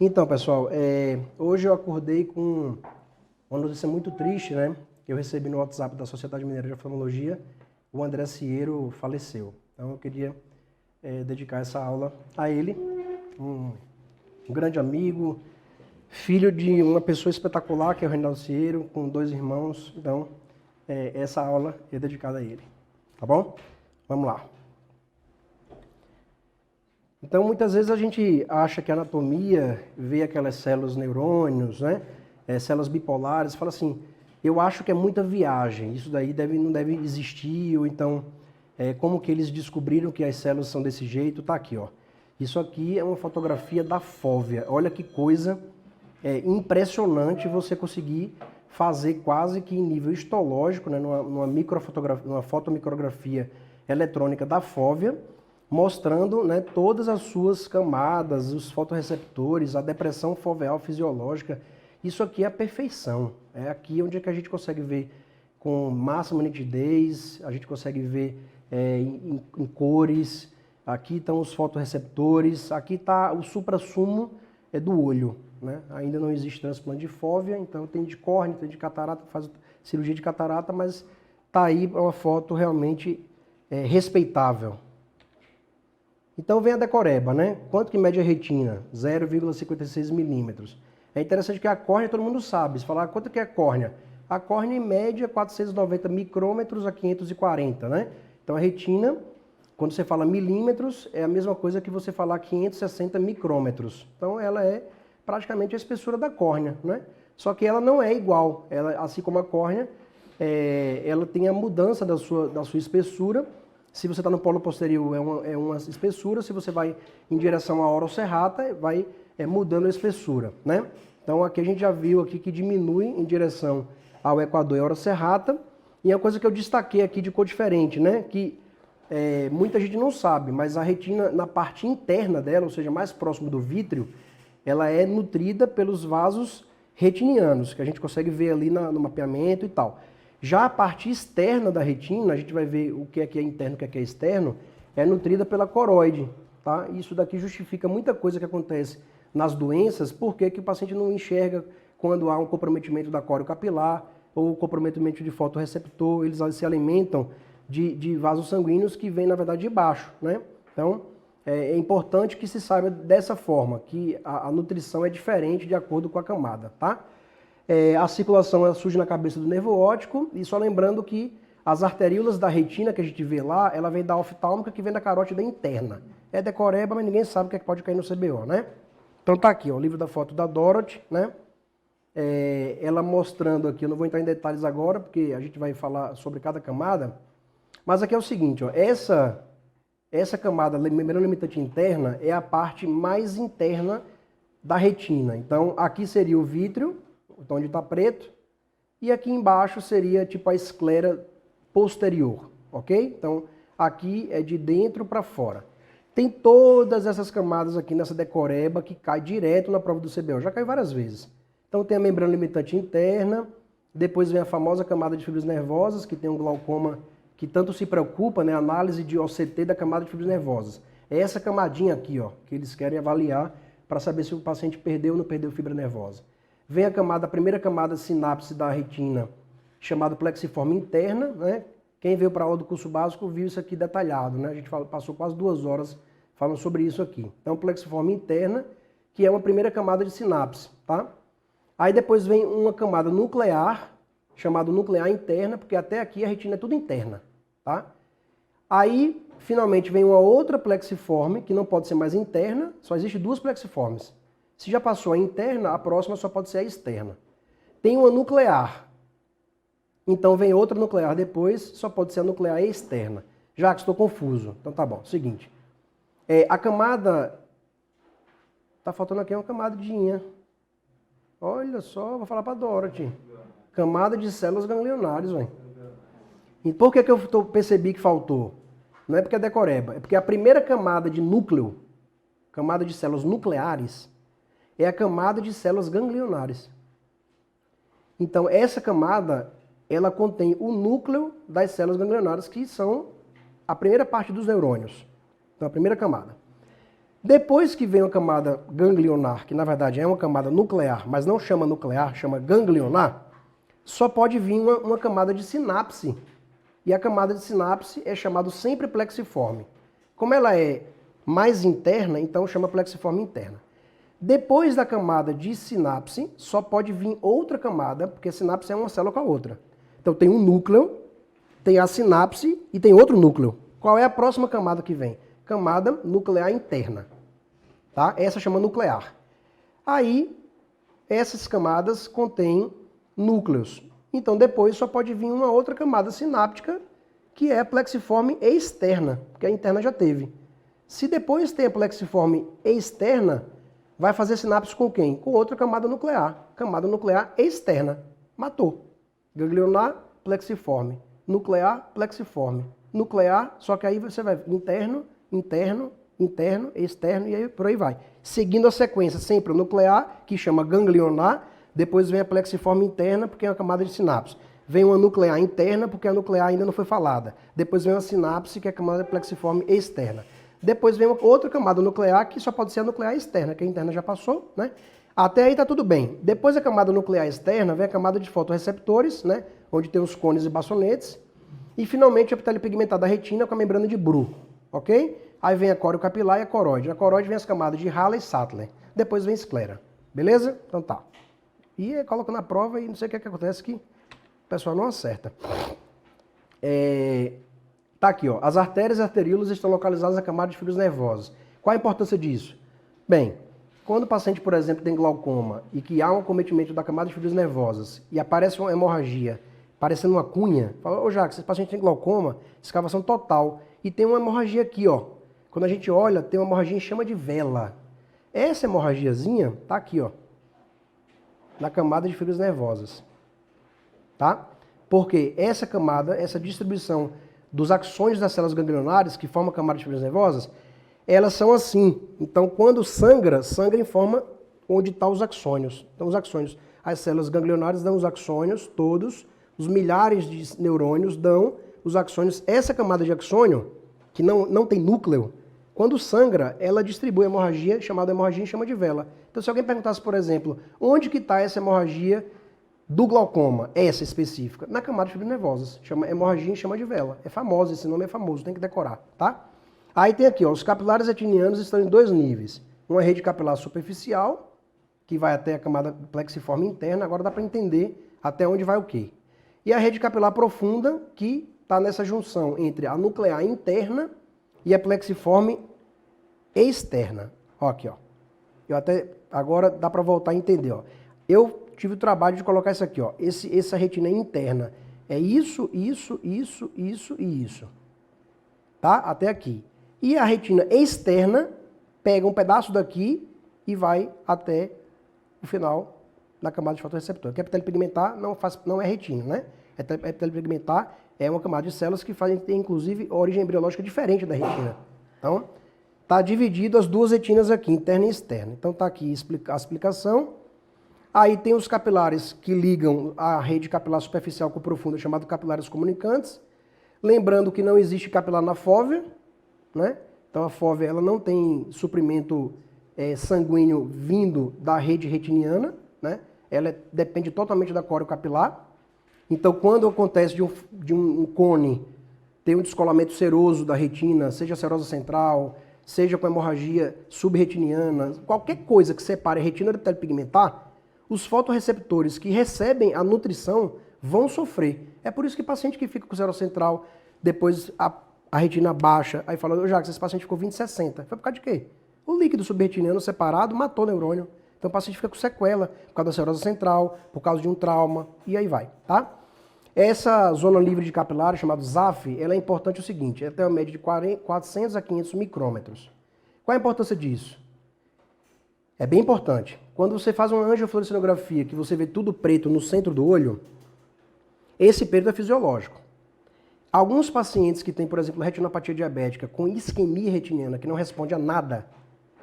Então, pessoal, hoje eu acordei com uma notícia muito triste, né? Que eu recebi no WhatsApp da Sociedade Mineira de Oftalmologia. O André Cieiro faleceu. Então, eu queria dedicar essa aula a ele, um grande amigo, filho de uma pessoa espetacular, que é o Reinaldo Cieiro, com 2 irmãos. Então, essa aula é dedicada a ele. Tá bom? Vamos lá. Então, muitas vezes a gente acha que a anatomia vê aquelas células neurônios, né? Células bipolares, fala assim, eu acho que é muita viagem, isso daí não deve existir, ou então, como que eles descobriram que as células são desse jeito? Tá aqui, ó. Isso aqui é uma fotografia da fóvea. Olha que coisa impressionante você conseguir fazer quase que em nível histológico, né? numa fotomicrografia eletrônica da fóvea, mostrando, né, todas as suas camadas, os fotorreceptores, a depressão foveal fisiológica. Isso aqui é a perfeição. É aqui onde é que a gente consegue ver com máxima nitidez, a gente consegue ver em cores. Aqui estão os fotorreceptores, aqui está o suprassumo do olho. Né? Ainda não existe transplante de fóvea, então tem de córnea, tem de catarata, faz cirurgia de catarata, mas está aí uma foto realmente respeitável. Então vem a decoreba, né? Quanto que mede a retina? 0,56 milímetros. É interessante que a córnea todo mundo sabe. Se falar quanto que é a córnea? A córnea em média 490 micrômetros a 540, né? Então a retina, quando você fala milímetros, é a mesma coisa que você falar 560 micrômetros. Então ela é praticamente a espessura da córnea, né? Só que ela não é igual. Ela, assim como a córnea, ela tem a mudança da sua espessura. Se você está no polo posterior, é uma espessura. Se você vai em direção à oroserrata, vai mudando a espessura, né? Então, aqui a gente já viu aqui que diminui em direção ao equador e à oroserrata. E é uma coisa que eu destaquei aqui de cor diferente, né? Que muita gente não sabe, mas a retina, na parte interna dela, ou seja, mais próximo do vítreo, ela é nutrida pelos vasos retinianos, que a gente consegue ver ali no mapeamento e tal. Já a parte externa da retina, a gente vai ver o que é interno e o que é externo, é nutrida pela coroide, tá? Isso daqui justifica muita coisa que acontece nas doenças, porque que o paciente não enxerga quando há um comprometimento da córeo capilar ou comprometimento de fotorreceptor, eles se alimentam de vasos sanguíneos que vêm, na verdade, de baixo, né? Então, é importante que se saiba dessa forma, que a nutrição é diferente de acordo com a camada, tá? A circulação ela surge na cabeça do nervo óptico, e só lembrando que as arteríolas da retina que a gente vê lá, ela vem da oftálmica, que vem da carótida interna. É decoreba, mas ninguém sabe o que é que pode cair no CBO, né? Então tá aqui, ó, o livro da foto da Dorothy, né? Ela mostrando aqui, eu não vou entrar em detalhes agora, porque a gente vai falar sobre cada camada, mas aqui é o seguinte, ó, essa camada, membrana limitante interna, é a parte mais interna da retina. Então aqui seria o vítreo, então onde está preto, e aqui embaixo seria tipo a esclera posterior, ok? Então aqui é de dentro para fora. Tem todas essas camadas aqui nessa decoreba que cai direto na prova do CBO, já caiu várias vezes. Então tem a membrana limitante interna, depois vem a famosa camada de fibras nervosas, que tem um glaucoma que tanto se preocupa, né? Análise de OCT da camada de fibras nervosas. É essa camadinha aqui, ó, que eles querem avaliar para saber se o paciente perdeu ou não perdeu fibra nervosa. Vem a primeira camada de sinapse da retina, chamada plexiforme interna, né? Quem veio para a aula do curso básico viu isso aqui detalhado, né? A gente passou quase 2 horas falando sobre isso aqui. Então, plexiforme interna, que é uma primeira camada de sinapse, tá? Aí depois vem uma camada nuclear, chamada nuclear interna, porque até aqui a retina é tudo interna, tá? Aí, finalmente, vem uma outra plexiforme, que não pode ser mais interna, só existe 2 plexiformes. Se já passou a interna, a próxima só pode ser a externa. Tem uma nuclear. Então vem outra nuclear depois, só pode ser a nuclear externa. Já que estou confuso. Então tá bom. Seguinte. A camada... Tá faltando aqui uma camadinha. Olha só, vou falar para Dorothy. Camada de células ganglionares, velho. E por que eu percebi que faltou? Não é porque é decoreba. É porque a primeira camada de núcleo, camada de células nucleares, é a camada de células ganglionares. Então, essa camada, ela contém o núcleo das células ganglionares, que são a primeira parte dos neurônios. Então, a primeira camada. Depois que vem uma camada ganglionar, que na verdade é uma camada nuclear, mas não chama nuclear, chama ganglionar, só pode vir uma camada de sinapse. E a camada de sinapse é chamada sempre plexiforme. Como ela é mais interna, então chama plexiforme interna. Depois da camada de sinapse, só pode vir outra camada, porque a sinapse é uma célula com a outra. Então tem um núcleo, tem a sinapse e tem outro núcleo. Qual é a próxima camada que vem? Camada nuclear interna. Tá? Essa chama nuclear. Aí, essas camadas contêm núcleos. Então depois só pode vir uma outra camada sináptica, que é a plexiforme externa, porque a interna já teve. Se depois tem a plexiforme externa, vai fazer sinapse com quem? Com outra camada nuclear. Camada nuclear externa. Matou. Ganglionar, plexiforme. Nuclear, plexiforme. Nuclear, só que aí você vai interno, interno, interno, externo e aí por aí vai. Seguindo a sequência, sempre o nuclear, que chama ganglionar, depois vem a plexiforme interna, porque é uma camada de sinapse. Vem uma nuclear interna, porque a nuclear ainda não foi falada. Depois vem uma sinapse, que é a camada plexiforme externa. Depois vem outra camada nuclear, que só pode ser a nuclear externa, que a interna já passou, né? Até aí tá tudo bem. Depois da camada nuclear externa, vem a camada de fotorreceptores, né? Onde tem os cones e bastonetes. E finalmente a epitélio pigmentado da retina com a membrana de Bruch, ok? Aí vem a córeo capilar e a coroide. Na coroide vem as camadas de Halley e Sattler. Depois vem esclera. Beleza? Então tá. E coloca na prova e não sei o que acontece que o pessoal não acerta. Tá aqui, ó. As artérias e arteríolas estão localizadas na camada de fibras nervosas. Qual a importância disso? Bem, quando o paciente, por exemplo, tem glaucoma e que há um acometimento da camada de fibras nervosas e aparece uma hemorragia parecendo uma cunha, fala, ô Jacques, esse paciente tem glaucoma, escavação total, e tem uma hemorragia aqui, ó. Quando a gente olha, tem uma hemorragia em chama de vela. Essa hemorragiazinha tá aqui, ó, na camada de fibras nervosas, tá? Porque essa camada, essa distribuição dos axônios das células ganglionares, que formam a camada de fibras nervosas, elas são assim. Então, quando sangra, sangra em forma onde estão os axônios. Então, os axônios, as células ganglionares dão os axônios todos, os milhares de neurônios dão os axônios. Essa camada de axônio, que não tem núcleo, quando sangra, ela distribui a hemorragia, chamada hemorragia em chama de vela. Então, se alguém perguntasse, por exemplo, onde que está essa hemorragia do glaucoma, essa específica? Na camada de fibras nervosas, chama hemorragia em chama de vela. É famosa, esse nome é famoso, tem que decorar, tá? Aí tem aqui, ó, os capilares retinianos estão em dois níveis. Uma rede capilar superficial, que vai até a camada plexiforme interna, agora dá para entender até onde vai o quê. E a rede capilar profunda, que está nessa junção entre a nuclear interna e a plexiforme externa. Ó, aqui, ó. Eu até agora dá para voltar a entender, ó. Eu tive o trabalho de colocar isso aqui, ó. Essa retina interna é isso, isso, isso, isso e isso. Tá? Até aqui. E a retina externa pega um pedaço daqui e vai até o final da camada de fotorreceptor. Que epitélio pigmentar não é retina, né? Epitélio pigmentar é uma camada de células que tem, inclusive, origem embriológica diferente da retina. Então, está dividido as duas retinas aqui, interna e externa. Então, está aqui a explicação. Aí tem os capilares que ligam a rede capilar superficial com profunda, chamado capilares comunicantes. Lembrando que não existe capilar na fóvea, né? Então, a fóvea ela não tem suprimento sanguíneo vindo da rede retiniana, né? Ela depende totalmente da córeo capilar. Então, quando acontece de um cone ter um descolamento seroso da retina, seja serosa central, seja com hemorragia subretiniana, qualquer coisa que separe a retina do epitélio pigmentar, os fotorreceptores que recebem a nutrição vão sofrer. É por isso que paciente que fica com serosa central, depois a retina baixa, aí fala, Jacques, esse paciente ficou 20/60. Foi por causa de quê? O líquido subretiniano separado matou o neurônio. Então o paciente fica com sequela por causa da serosa central, por causa de um trauma, e aí vai, tá? Essa zona livre de capilares, chamada ZAF, ela é importante o seguinte, ela tem uma média de 400 a 500 micrômetros. Qual a importância disso? É bem importante. Quando você faz uma angiofluorescinografia, que você vê tudo preto no centro do olho, esse preto é fisiológico. Alguns pacientes que têm, por exemplo, retinopatia diabética com isquemia retiniana, que não responde a nada,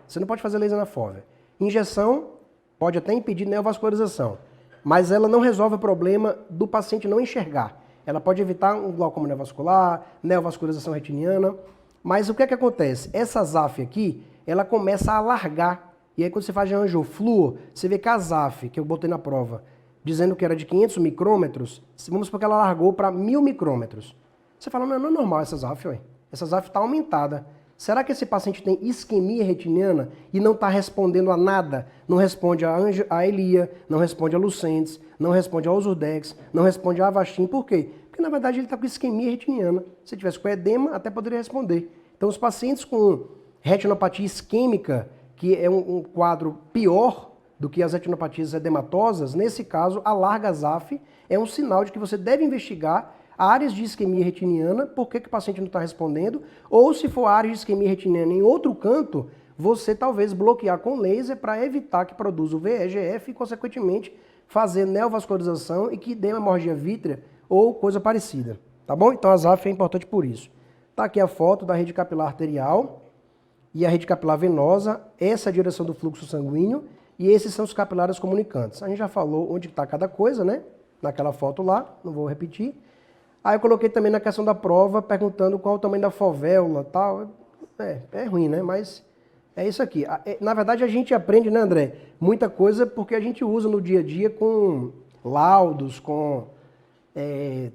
você não pode fazer laser na fóvea. Injeção pode até impedir neovascularização, mas ela não resolve o problema do paciente não enxergar. Ela pode evitar um glaucoma neovascular, neovascularização retiniana, mas o que é que acontece? Essa ZAF aqui, ela começa a alargar. E aí quando você faz angiofluo, você vê que a ZAF, que eu botei na prova, dizendo que era de 500 micrômetros, vamos supor que ela largou para 1000 micrômetros. Você fala, não é normal essa ZAF, ué. Essa ZAF está aumentada. Será que esse paciente tem isquemia retiniana e não está respondendo a nada? Não responde a Elia, não responde a Lucentis, não responde ao Ozurdex, não responde a Avastin. Por quê? Porque na verdade ele está com isquemia retiniana. Se tivesse com edema, até poderia responder. Então os pacientes com retinopatia isquêmica, que é um quadro pior do que as retinopatias edematosas, nesse caso a larga ZAF é um sinal de que você deve investigar áreas de isquemia retiniana, por que o paciente não está respondendo, ou se for área de isquemia retiniana em outro canto, você talvez bloquear com laser para evitar que produza o VEGF e, consequentemente, fazer neovascularização e que dê uma hemorragia vítrea ou coisa parecida. Tá bom? Então a ZAF é importante por isso. Está aqui a foto da rede capilar arterial e a rede capilar venosa, essa é a direção do fluxo sanguíneo e esses são os capilares comunicantes. A gente já falou onde está cada coisa, né? Naquela foto lá, não vou repetir. Aí eu coloquei também na questão da prova, perguntando qual o tamanho da fovéula e tal. É ruim, né? Mas é isso aqui. Na verdade, a gente aprende, né, André? Muita coisa porque a gente usa no dia a dia com laudos, com...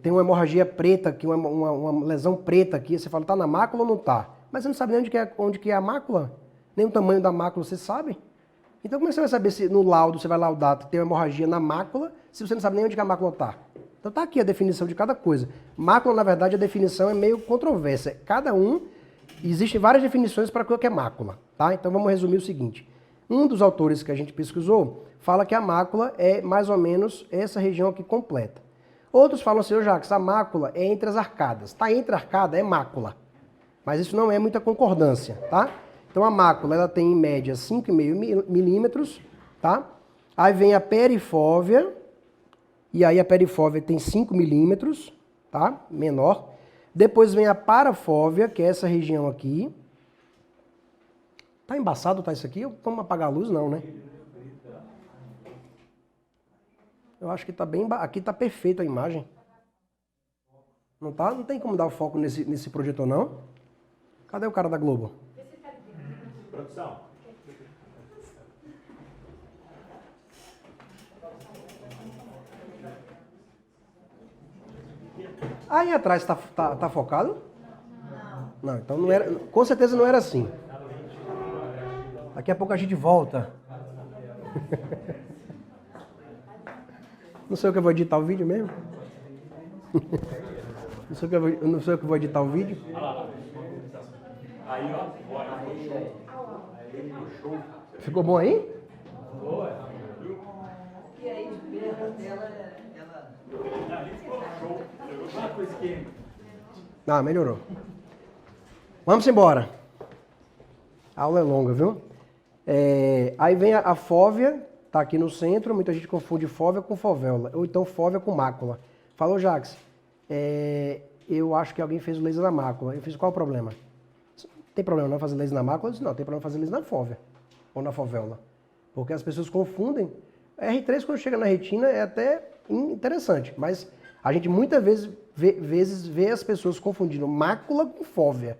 tem uma hemorragia preta aqui, uma lesão preta aqui. Você fala, tá na mácula ou não tá? Mas você não sabe nem onde que é a mácula? Nem o tamanho da mácula você sabe? Então como é que você vai saber se no laudo você vai laudar que tem uma hemorragia na mácula, se você não sabe nem onde que a mácula tá? Então tá aqui a definição de cada coisa. Mácula, na verdade, a definição é meio controversa. Existem várias definições para o que é mácula, tá? Então vamos resumir o seguinte. Um dos autores que a gente pesquisou fala que a mácula é mais ou menos essa região aqui completa. Outros falam assim, Jacques, a mácula é entre as arcadas. Tá entre a arcada, é mácula. Mas isso não é muita concordância, tá? Então a mácula, ela tem em média 5,5 milímetros, tá? Aí vem a perifóvea, e aí a perifóvea tem 5 milímetros, tá? Menor. Depois vem a parafóvea, que é essa região aqui. Tá embaçado, tá isso aqui? Vamos apagar a luz? Não, né? Eu acho que tá bem... Aqui tá perfeito a imagem. Não tá? Não tem como dar o foco nesse projetor, não? Cadê o cara da Globo? Produção. Aí atrás tá focado? Não, então não era, com certeza não era assim. Daqui a pouco a gente volta. Não sei o que eu vou editar o vídeo mesmo? Não sei o que eu vou editar o vídeo. Aí, ó. Ficou bom aí? E aí, de ver a tela, ela... Ali ficou show. Jogou com o esquema. Ah, melhorou. Vamos embora. A aula é longa, viu? Aí vem a fóvea, tá aqui no centro. Muita gente confunde fóvea com fovéola, ou então fóvea com mácula. Falou, Jacques, eu acho que alguém fez o laser na mácula. Eu fiz, qual o problema? Tem problema não fazer laser na mácula? Eu disse, não, tem problema fazer laser na fóvea, ou na fovéola. Porque as pessoas confundem. R3, quando chega na retina, é até interessante, mas a gente muitas vezes vê as pessoas confundindo mácula com fóvea.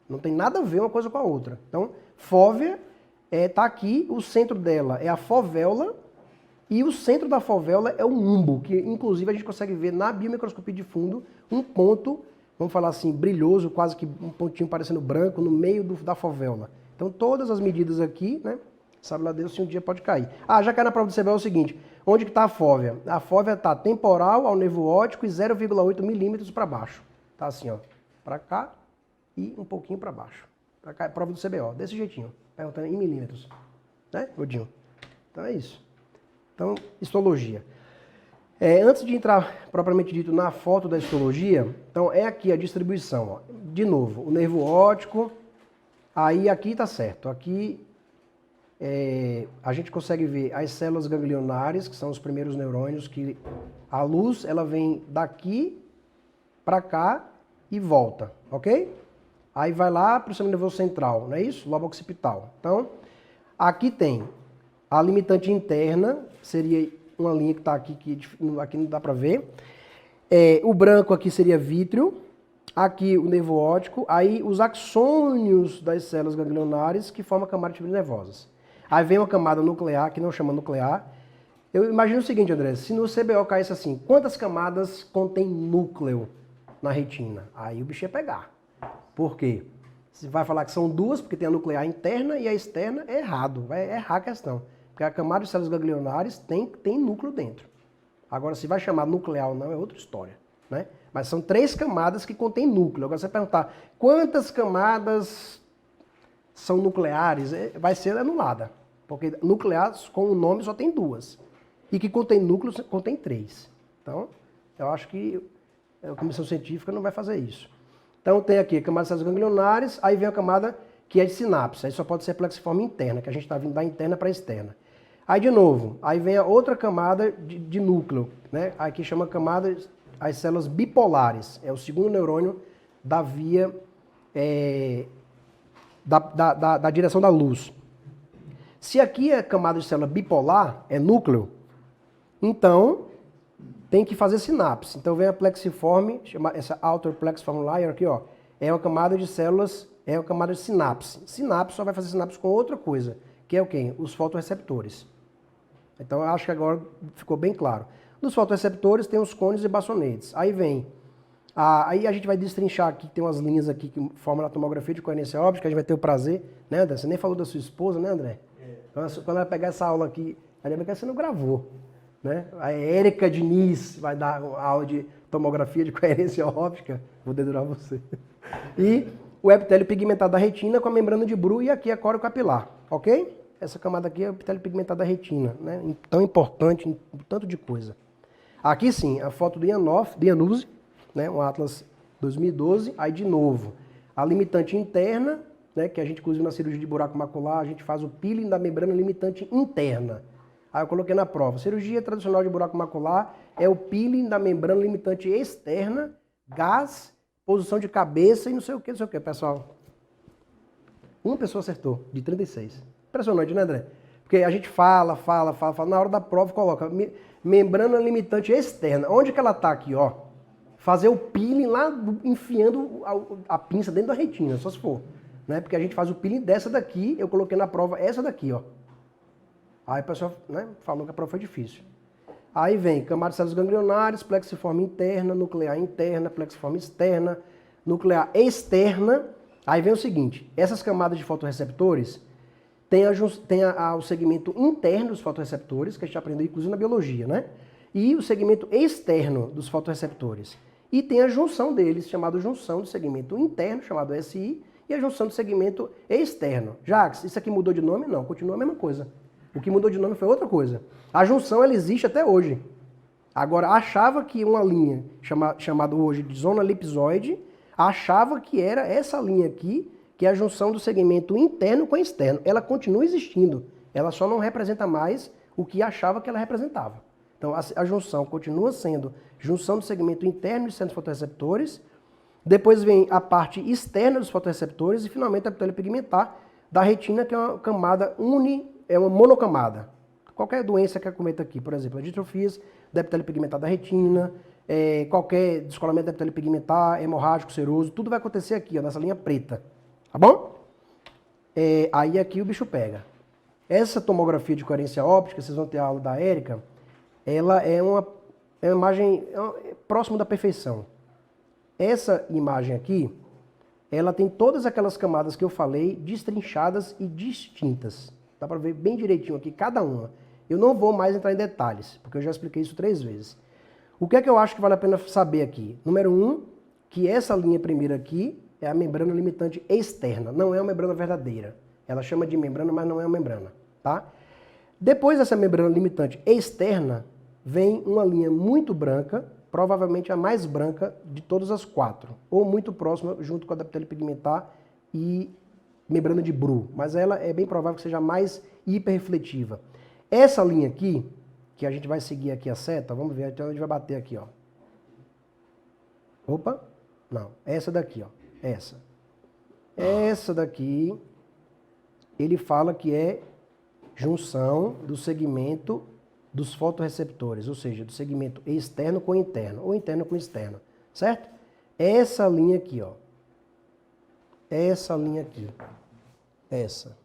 Não tem nada a ver uma coisa com a outra. Então, fóvea tá aqui, o centro dela é a fovéola, e o centro da fovéola é o umbo, que inclusive a gente consegue ver na biomicroscopia de fundo um ponto, vamos falar assim, brilhoso, quase que um pontinho parecendo branco no meio da fovéola. Então, todas as medidas aqui, né? Sabe lá Deus se um dia pode cair. Já caiu na prova do CBL é o seguinte, onde que está a fóvea? A fóvea está temporal ao nervo óptico e 0,8 milímetros para baixo. Tá assim, ó, para cá e um pouquinho para baixo. Para cá é prova do CBO, desse jeitinho, perguntando em milímetros. Né, Godinho? Então é isso. Então, histologia. Antes de entrar propriamente dito na foto da histologia, então é aqui a distribuição. Ó. De novo, o nervo óptico, aí aqui está certo. Aqui a gente consegue ver as células ganglionares, que são os primeiros neurônios, que a luz ela vem daqui para cá e volta, ok? Aí vai lá para o sistema nervoso central, não é isso? Lobo occipital. Então, aqui tem a limitante interna, seria uma linha que está aqui, que aqui não dá para ver. O branco aqui seria vítreo, aqui o nervo óptico, aí os axônios das células ganglionares que formam a camada de fibras nervosas. Aí vem uma camada nuclear, que não chama nuclear. Eu imagino o seguinte, André, se no CBO caísse assim, quantas camadas contém núcleo na retina? Aí o bicho ia pegar. Por quê? Você vai falar que são duas, porque tem a nuclear interna e a externa, é errado, vai errar a questão. Porque a camada de células ganglionares tem núcleo dentro. Agora, se vai chamar nuclear ou não, é outra história, né? Mas são 3 camadas que contêm núcleo. Agora, você perguntar quantas camadas são nucleares, vai ser anulada. Porque nuclear, com o nome, só tem 2. E que contém núcleo, contém 3. Então, eu acho que a comissão científica não vai fazer isso. Então, tem aqui a camada de células ganglionares, aí vem a camada que é de sinapse. Aí só pode ser plexiforme interna, que a gente está vindo da interna para a externa. Aí, de novo, aí vem a outra camada de núcleo, né? Aqui chama camada as células bipolares. É o segundo neurônio da via da direção da luz. Se aqui é camada de célula bipolar, é núcleo, então tem que fazer sinapse. Então vem a plexiforme, chama essa outer plexiform layer aqui, ó, é uma camada de células, é uma camada de sinapse. Sinapse só vai fazer sinapse com outra coisa, que é o quê? Os fotorreceptores. Então eu acho que agora ficou bem claro. Nos fotorreceptores tem os cones e bastonetes. Aí vem, aí a gente vai destrinchar aqui, tem umas linhas aqui que formam a tomografia de coerência óptica, que a gente vai ter o prazer, né, André? Você nem falou da sua esposa, né, André? Quando ela pegar essa aula aqui, ainda bem que você não gravou, né? A Érica Diniz vai dar uma aula de tomografia de coerência óptica, vou dedurar você. E o epitélio pigmentado da retina com a membrana de Bru e aqui a córeo capilar, ok? Essa camada aqui é o epitélio pigmentado da retina, né? Tão importante em tanto de coisa. Aqui sim, a foto do Januzzi, né? Um Atlas 2012, aí de novo, a limitante interna, né? Que a gente inclusive na cirurgia de buraco macular, a gente faz o peeling da membrana limitante interna. Aí eu coloquei na prova, cirurgia tradicional de buraco macular é o peeling da membrana limitante externa, gás, posição de cabeça e não sei o que, pessoal. Uma pessoa acertou, de 36. Impressionante, né, André? Porque a gente fala, na hora da prova coloca membrana limitante externa. Onde que ela tá aqui, ó? Fazer o peeling lá, enfiando a pinça dentro da retina, só se for. Né? Porque a gente faz o peeling dessa daqui, eu coloquei na prova essa daqui, ó. Aí o pessoal, né, falou que a prova foi difícil. Aí vem camada de células ganglionares, plexiforme interna, nuclear interna, plexiforme externa, nuclear externa. Aí vem o seguinte, essas camadas de fotorreceptores tem o segmento interno dos fotorreceptores, que a gente aprendeu inclusive na biologia, né? E o segmento externo dos fotorreceptores. E tem a junção deles, chamada junção do segmento interno, chamado SI, e a junção do segmento externo. Jacques, isso aqui mudou de nome? Não, continua a mesma coisa. O que mudou de nome foi outra coisa. A junção, ela existe até hoje. Agora, achava que uma linha, chamada hoje de zona elipsoide, achava que era essa linha aqui, que é a junção do segmento interno com externo. Ela continua existindo, ela só não representa mais o que achava que ela representava. Então, a junção continua sendo junção do segmento interno e externo dos fotorreceptores, depois vem a parte externa dos fotorreceptores e, finalmente, a epitélio pigmentar da retina, que é uma camada é uma monocamada. Qualquer doença que acometa aqui, por exemplo, a ditrofias da epitélio pigmentar da retina, qualquer descolamento da epitélio pigmentar, hemorrágico, seroso, tudo vai acontecer aqui, ó, nessa linha preta. Tá bom? Aí aqui o bicho pega. Essa tomografia de coerência óptica, vocês vão ter a aula da Érica, ela é uma imagem próxima da perfeição. Essa imagem aqui, ela tem todas aquelas camadas que eu falei, destrinchadas e distintas. Dá para ver bem direitinho aqui, cada uma. Eu não vou mais entrar em detalhes, porque eu já expliquei isso 3 vezes. O que é que eu acho que vale a pena saber aqui? Número 1, que essa linha primeira aqui é a membrana limitante externa, não é uma membrana verdadeira. Ela chama de membrana, mas não é uma membrana, tá? Depois dessa membrana limitante externa, vem uma linha muito branca, provavelmente a mais branca de todas as 4, ou muito próxima, junto com a da epitélio pigmentar e membrana de Bru, mas ela é bem provável que seja mais hiperrefletiva. Essa linha aqui, que a gente vai seguir aqui a seta, vamos ver, então a gente vai bater aqui, ó. Opa, não, essa daqui, ó, essa. Essa daqui, ele fala que é junção do segmento dos fotorreceptores, ou seja, do segmento externo com interno, ou interno com externo, certo? essa linha aqui, ó. Essa linha aqui. Essa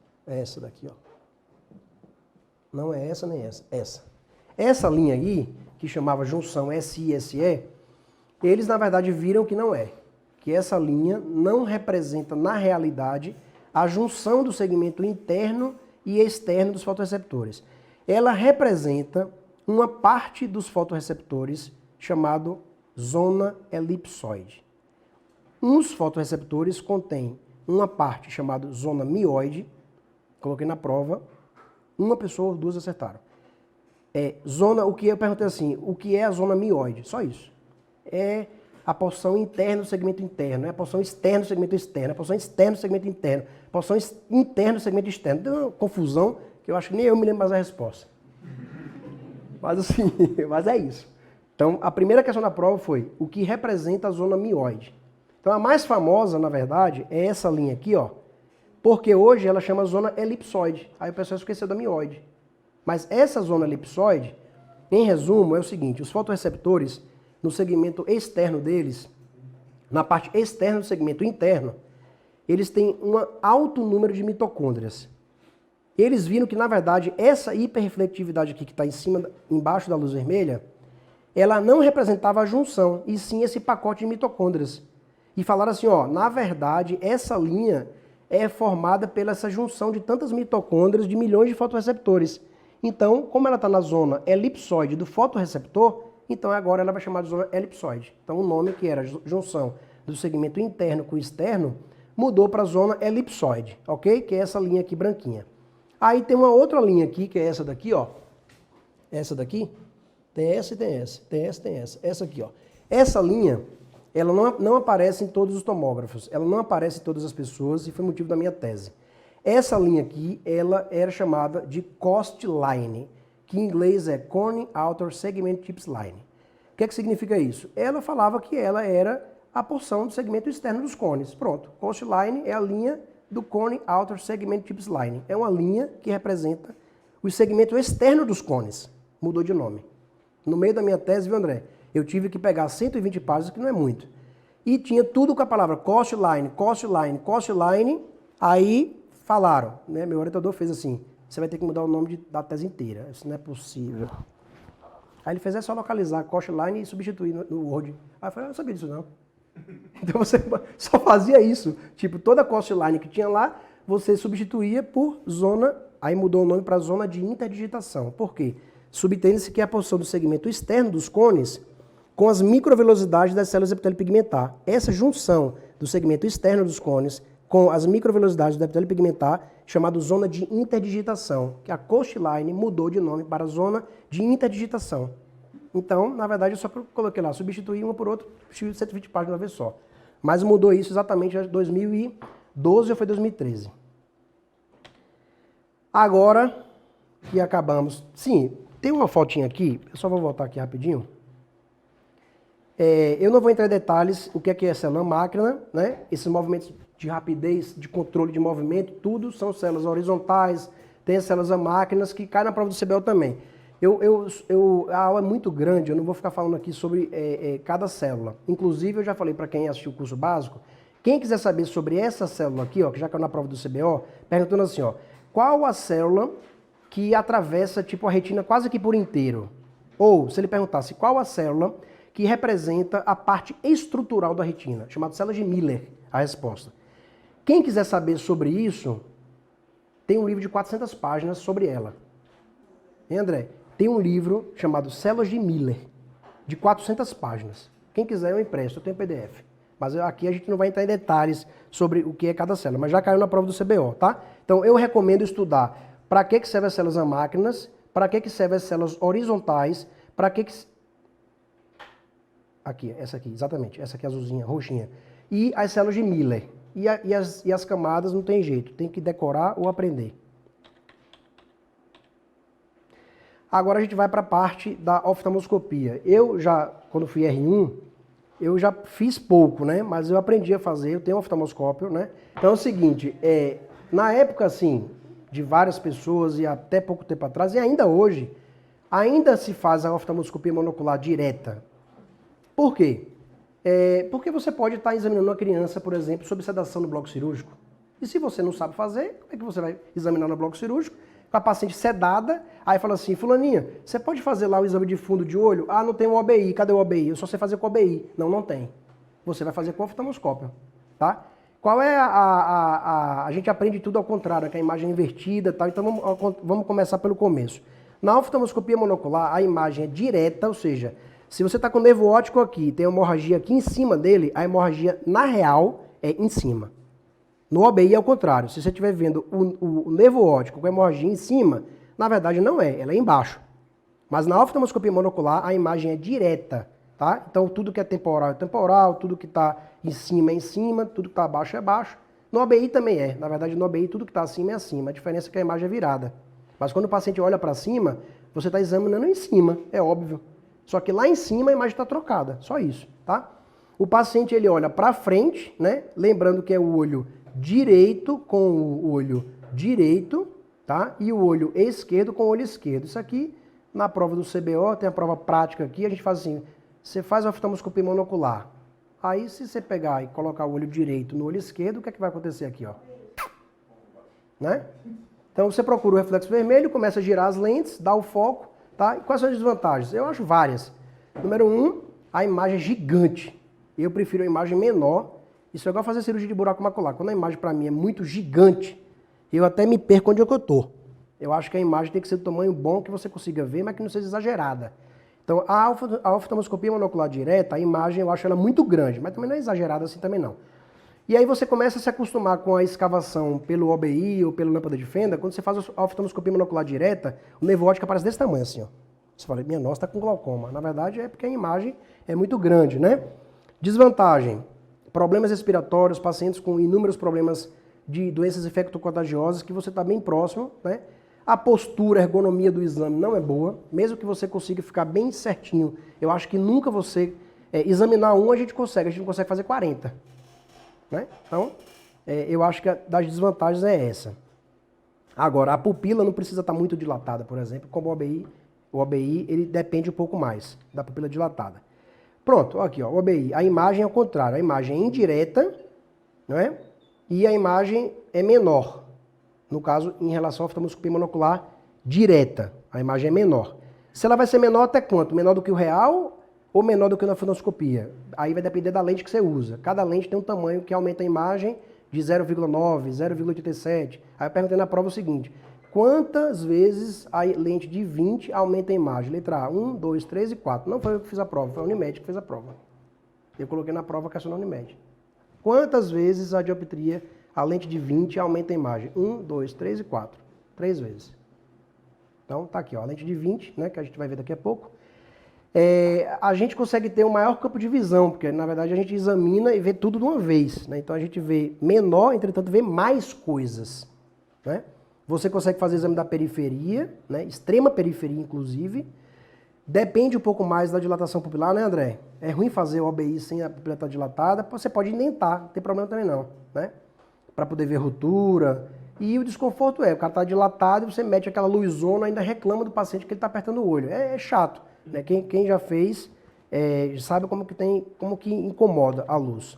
daqui, ó. Não é essa nem essa, essa. Essa linha aí, que chamava junção SI-SE, eles na verdade viram que não é. Que essa linha não representa na realidade a junção do segmento interno e externo dos fotorreceptores. Ela representa uma parte dos fotorreceptores chamado zona elipsoide. Uns fotorreceptores contêm uma parte chamada zona mioide, coloquei na prova, uma pessoa ou duas acertaram. O que eu perguntei assim, o que é a zona mioide? Só isso. É a porção interna do segmento interno, é a porção externa do segmento externo, é a porção externa do segmento interno, a porção interna do segmento externo. Deu uma confusão que eu acho que nem eu me lembro mais a resposta. Mas assim, mas é isso. Então, a primeira questão da prova foi o que representa a zona mioide. Então, a mais famosa, na verdade, é essa linha aqui, ó, porque hoje ela chama zona elipsoide. Aí o pessoal esqueceu da mioide. Mas essa zona elipsoide, em resumo, é o seguinte, os fotorreceptores, no segmento externo deles, na parte externa do segmento interno, eles têm um alto número de mitocôndrias. Eles viram que, na verdade, essa hiperreflectividade aqui que está embaixo da luz vermelha, ela não representava a junção, e sim esse pacote de mitocôndrias. E falaram assim, ó, na verdade, essa linha é formada pela essa junção de tantas mitocôndrias de milhões de fotorreceptores. Então, como ela está na zona elipsoide do fotorreceptor, então agora ela vai chamar de zona elipsoide. Então o nome que era junção do segmento interno com o externo mudou para a zona elipsoide, ok? Que é essa linha aqui branquinha. Aí tem uma outra linha aqui, que é essa daqui, ó. Essa daqui, tem essa e tem essa, tem essa e tem essa. Essa aqui, ó. Essa linha, ela não aparece em todos os tomógrafos, ela não aparece em todas as pessoas e foi motivo da minha tese. Essa linha aqui, ela era chamada de COST Line, que em inglês é Cone Outer Segment Tips Line. O que é que significa isso? Ela falava que ela era a porção do segmento externo dos cones. Pronto, COST Line é a linha do Cone Outer Segment Tips Line. É uma linha que representa o segmento externo dos cones. Mudou de nome. No meio da minha tese, viu, André? Eu tive que pegar 120 páginas, que não é muito. E tinha tudo com a palavra COST Line, COST Line, COST Line. Aí falaram, né? Meu orientador fez assim, você vai ter que mudar o nome da tese inteira. Isso não é possível. Aí ele fez, é só localizar a COST Line e substituir no Word. Aí eu falei, eu não sabia disso não. Então você só fazia isso. Tipo, toda a COST Line que tinha lá, você substituía por zona, aí mudou o nome para zona de interdigitação. Por quê? Subtende-se que é a porção do segmento externo dos cones com as microvelocidades das células epitélio pigmentar. Essa junção do segmento externo dos cones com as microvelocidades do epitélio pigmentar, chamado zona de interdigitação, que a COST Line mudou de nome para zona de interdigitação. Então, na verdade, eu só coloquei lá, substituí uma por outra, 120 páginas de uma vez só. Mas mudou isso exatamente em 2012 ou foi 2013. Agora que acabamos... Sim, tem uma fotinha aqui, eu só vou voltar aqui rapidinho. Eu não vou entrar em detalhes o que é célula máquina, né? Esses movimentos de rapidez, de controle de movimento, tudo são células horizontais, tem as células máquinas que caem na prova do CBO também. A aula é muito grande, eu não vou ficar falando aqui sobre cada célula. Inclusive, eu já falei para quem assistiu o curso básico, quem quiser saber sobre essa célula aqui, ó, que já caiu na prova do CBO, perguntando assim, ó, qual a célula que atravessa tipo a retina quase que por inteiro? Ou, se ele perguntasse, qual a célula que representa a parte estrutural da retina, chamada célula de Miller, a resposta. Quem quiser saber sobre isso, tem um livro de 400 páginas sobre ela. Hein, André? Tem um livro chamado Células de Miller, de 400 páginas. Quem quiser eu empresto, eu tenho PDF. Mas aqui a gente não vai entrar em detalhes sobre o que é cada célula, mas já caiu na prova do CBO, tá? Então eu recomendo estudar para que servem as células máquinas, para que servem as células horizontais, para que... Aqui, essa aqui, exatamente, essa aqui azulzinha, roxinha. E as células de Miller. E as camadas não tem jeito, tem que decorar ou aprender. Agora a gente vai para a parte da oftalmoscopia. Eu já, quando fui R1, eu já fiz pouco, né? Mas eu aprendi a fazer, eu tenho um oftalmoscópio, né? Então é o seguinte, na época, assim, de várias pessoas e até pouco tempo atrás, e ainda hoje, ainda se faz a oftalmoscopia monocular direta. Por quê? Porque você pode estar examinando uma criança, por exemplo, sob sedação no bloco cirúrgico. E se você não sabe fazer, como é que você vai examinar no bloco cirúrgico? Com a paciente sedada, aí fala assim, fulaninha, você pode fazer lá o exame de fundo de olho? Ah, não tem o OBI, cadê o OBI? Eu só sei fazer com o OBI. Não, não tem. Você vai fazer com oftalmoscópio, tá? Qual é a gente aprende tudo ao contrário, que a imagem é invertida e tal, então vamos começar pelo começo. Na oftalmoscopia monocular, a imagem é direta, ou seja, se você está com o nervo óptico aqui, tem hemorragia aqui em cima dele, a hemorragia, na real, é em cima. No OBI é o contrário. Se você estiver vendo o nervo óptico com a hemorragia em cima, na verdade não é, ela é embaixo. Mas na oftalmoscopia monocular, a imagem é direta, tá? Então tudo que é temporal, tudo que está em cima é em cima, tudo que está abaixo é abaixo. No OBI também é. Na verdade, no OBI tudo que está acima é acima. A diferença é que a imagem é virada. Mas quando o paciente olha para cima, você está examinando em cima, é óbvio. Só que lá em cima a imagem está trocada, só isso, tá? O paciente ele olha para frente, né? Lembrando que é o olho direito com o olho direito, tá? E o olho esquerdo com o olho esquerdo. Isso aqui, na prova do CBO, tem a prova prática aqui, a gente faz assim, você faz a oftalmoscopia monocular. Aí se você pegar e colocar o olho direito no olho esquerdo, o que é que vai acontecer aqui, ó? Né? Então você procura o reflexo vermelho, começa a girar as lentes, dá o foco, tá? E quais são as desvantagens? Eu acho várias. Número 1, a imagem é gigante. Eu prefiro a imagem menor. Isso é igual fazer cirurgia de buraco macular. Quando a imagem para mim é muito gigante, eu até me perco onde é que eu tô. Eu acho que a imagem tem que ser do tamanho bom que você consiga ver, mas que não seja exagerada. Então a oftalmoscopia monocular direta, a imagem eu acho ela muito grande, mas também não é exagerada assim também não. E aí você começa a se acostumar com a escavação pelo OBI ou pela lâmpada de fenda. Quando você faz a oftalmoscopia monocular direta, o nervo óptico aparece desse tamanho assim, ó. Você fala, minha nossa, tá com glaucoma. Na verdade é porque a imagem é muito grande, né? Desvantagem, problemas respiratórios, pacientes com inúmeros problemas de doenças infectocontagiosas que você está bem próximo, né? A postura, a ergonomia do exame não é boa, mesmo que você consiga ficar bem certinho. Eu acho que nunca você... examinar um a gente não consegue fazer 40. Né? Então, eu acho que a das desvantagens é essa. Agora, a pupila não precisa estar muito dilatada, por exemplo, como o OBI ele depende um pouco mais da pupila dilatada. Pronto, aqui, ó, o OBI, a imagem é o contrário, a imagem é indireta, não é? E a imagem é menor, no caso, em relação à oftalmoscopia monocular direta, a imagem é menor. Se ela vai ser menor até quanto? Menor do que o real ou menor do que na oftalmoscopia? Aí vai depender da lente que você usa. Cada lente tem um tamanho que aumenta a imagem de 0,9, 0,87. Aí eu perguntei na prova o seguinte, quantas vezes a lente de 20 aumenta a imagem? Letra A, 1, 2, 3 e 4. Não foi eu que fiz a prova, foi a Unimed que fez a prova. Eu coloquei na prova a questão da Unimed. Quantas vezes a dioptria, a lente de 20 aumenta a imagem? 1, 2, 3 e 4. 3 vezes. Então tá aqui, ó, a lente de 20, né, que a gente vai ver daqui a pouco. A gente consegue ter um maior campo de visão, porque na verdade a gente examina e vê tudo de uma vez, né? Então a gente vê menor, entretanto vê mais coisas, né? Você consegue fazer exame da periferia, né? Extrema periferia inclusive, depende um pouco mais da dilatação pupilar, né, André? É ruim fazer o OBI sem a pupila estar dilatada, você pode indentar, não tem problema também não, né? Para poder ver ruptura. E o desconforto o cara está dilatado e você mete aquela luzona e ainda reclama do paciente que ele está apertando o olho, é chato. Né? Quem já fez sabe como que incomoda a luz.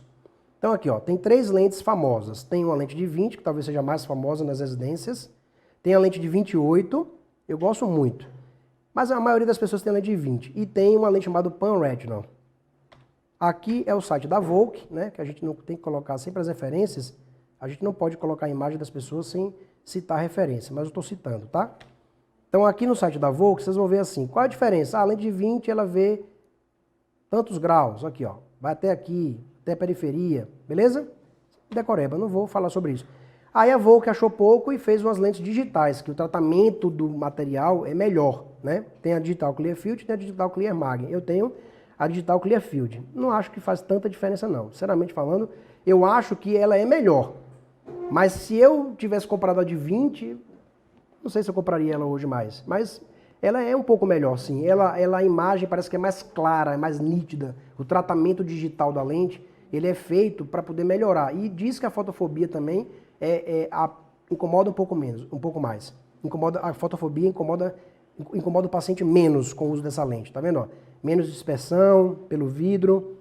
Então aqui, ó, tem 3 lentes famosas. Tem uma lente de 20, que talvez seja a mais famosa nas residências. Tem a lente de 28, eu gosto muito. Mas a maioria das pessoas tem a lente de 20. E tem uma lente chamada Pan-Retinal. Aqui é o site da Volk, né, que a gente não tem que colocar sempre as referências. A gente não pode colocar a imagem das pessoas sem citar a referência, mas eu estou citando, tá? Então aqui no site da Volk, vocês vão ver assim, qual a diferença? A lente de 20, ela vê tantos graus, aqui ó, vai até aqui, até a periferia, beleza? Decoreba, não vou falar sobre isso. Aí a Volk achou pouco e fez umas lentes digitais, que o tratamento do material é melhor, né? Tem a Digital Clear Field e tem a Digital Clear Margin. Eu tenho a Digital Clear Field. Não acho que faz tanta diferença não. Sinceramente falando, eu acho que ela é melhor. Mas se eu tivesse comprado a de 20... não sei se eu compraria ela hoje mais, mas ela é um pouco melhor, sim. A imagem parece que é mais clara, é mais nítida. O tratamento digital da lente, ele é feito para poder melhorar. E diz que a fotofobia também incomoda um pouco mais. A fotofobia incomoda o paciente menos com o uso dessa lente, tá vendo? Ó? Menos dispersão pelo vidro.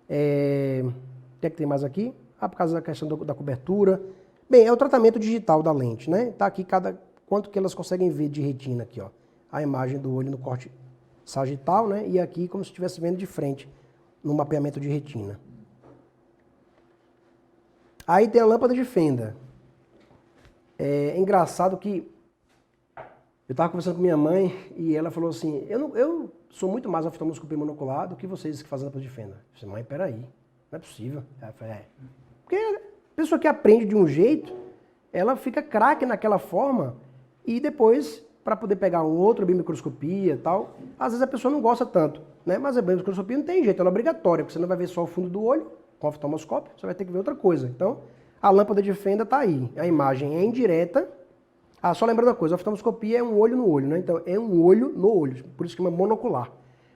O que é que tem mais aqui? Por causa da questão da cobertura. Bem, é o tratamento digital da lente, né? Tá aqui quanto que elas conseguem ver de retina aqui, ó. A imagem do olho no corte sagital, né? E aqui como se estivesse vendo de frente, no mapeamento de retina. Aí tem a lâmpada de fenda. É engraçado que eu estava conversando com minha mãe e ela falou assim, eu sou muito mais oftalmoscopia monocular do que vocês que fazem lâmpada de fenda. Eu disse, mãe, peraí, não é possível. Ela falou, Porque a pessoa que aprende de um jeito, ela fica craque naquela forma e depois, para poder pegar um outro biomicroscopia e tal, às vezes a pessoa não gosta tanto, né? Mas a biomicroscopia não tem jeito, ela é obrigatória, porque você não vai ver só o fundo do olho, com o oftalmoscópio, você vai ter que ver outra coisa. Então, a lâmpada de fenda está aí. A imagem é indireta. Só lembrando uma coisa, a oftalmoscopia é um olho no olho, né? Então, é um olho no olho, por isso que chama monocular.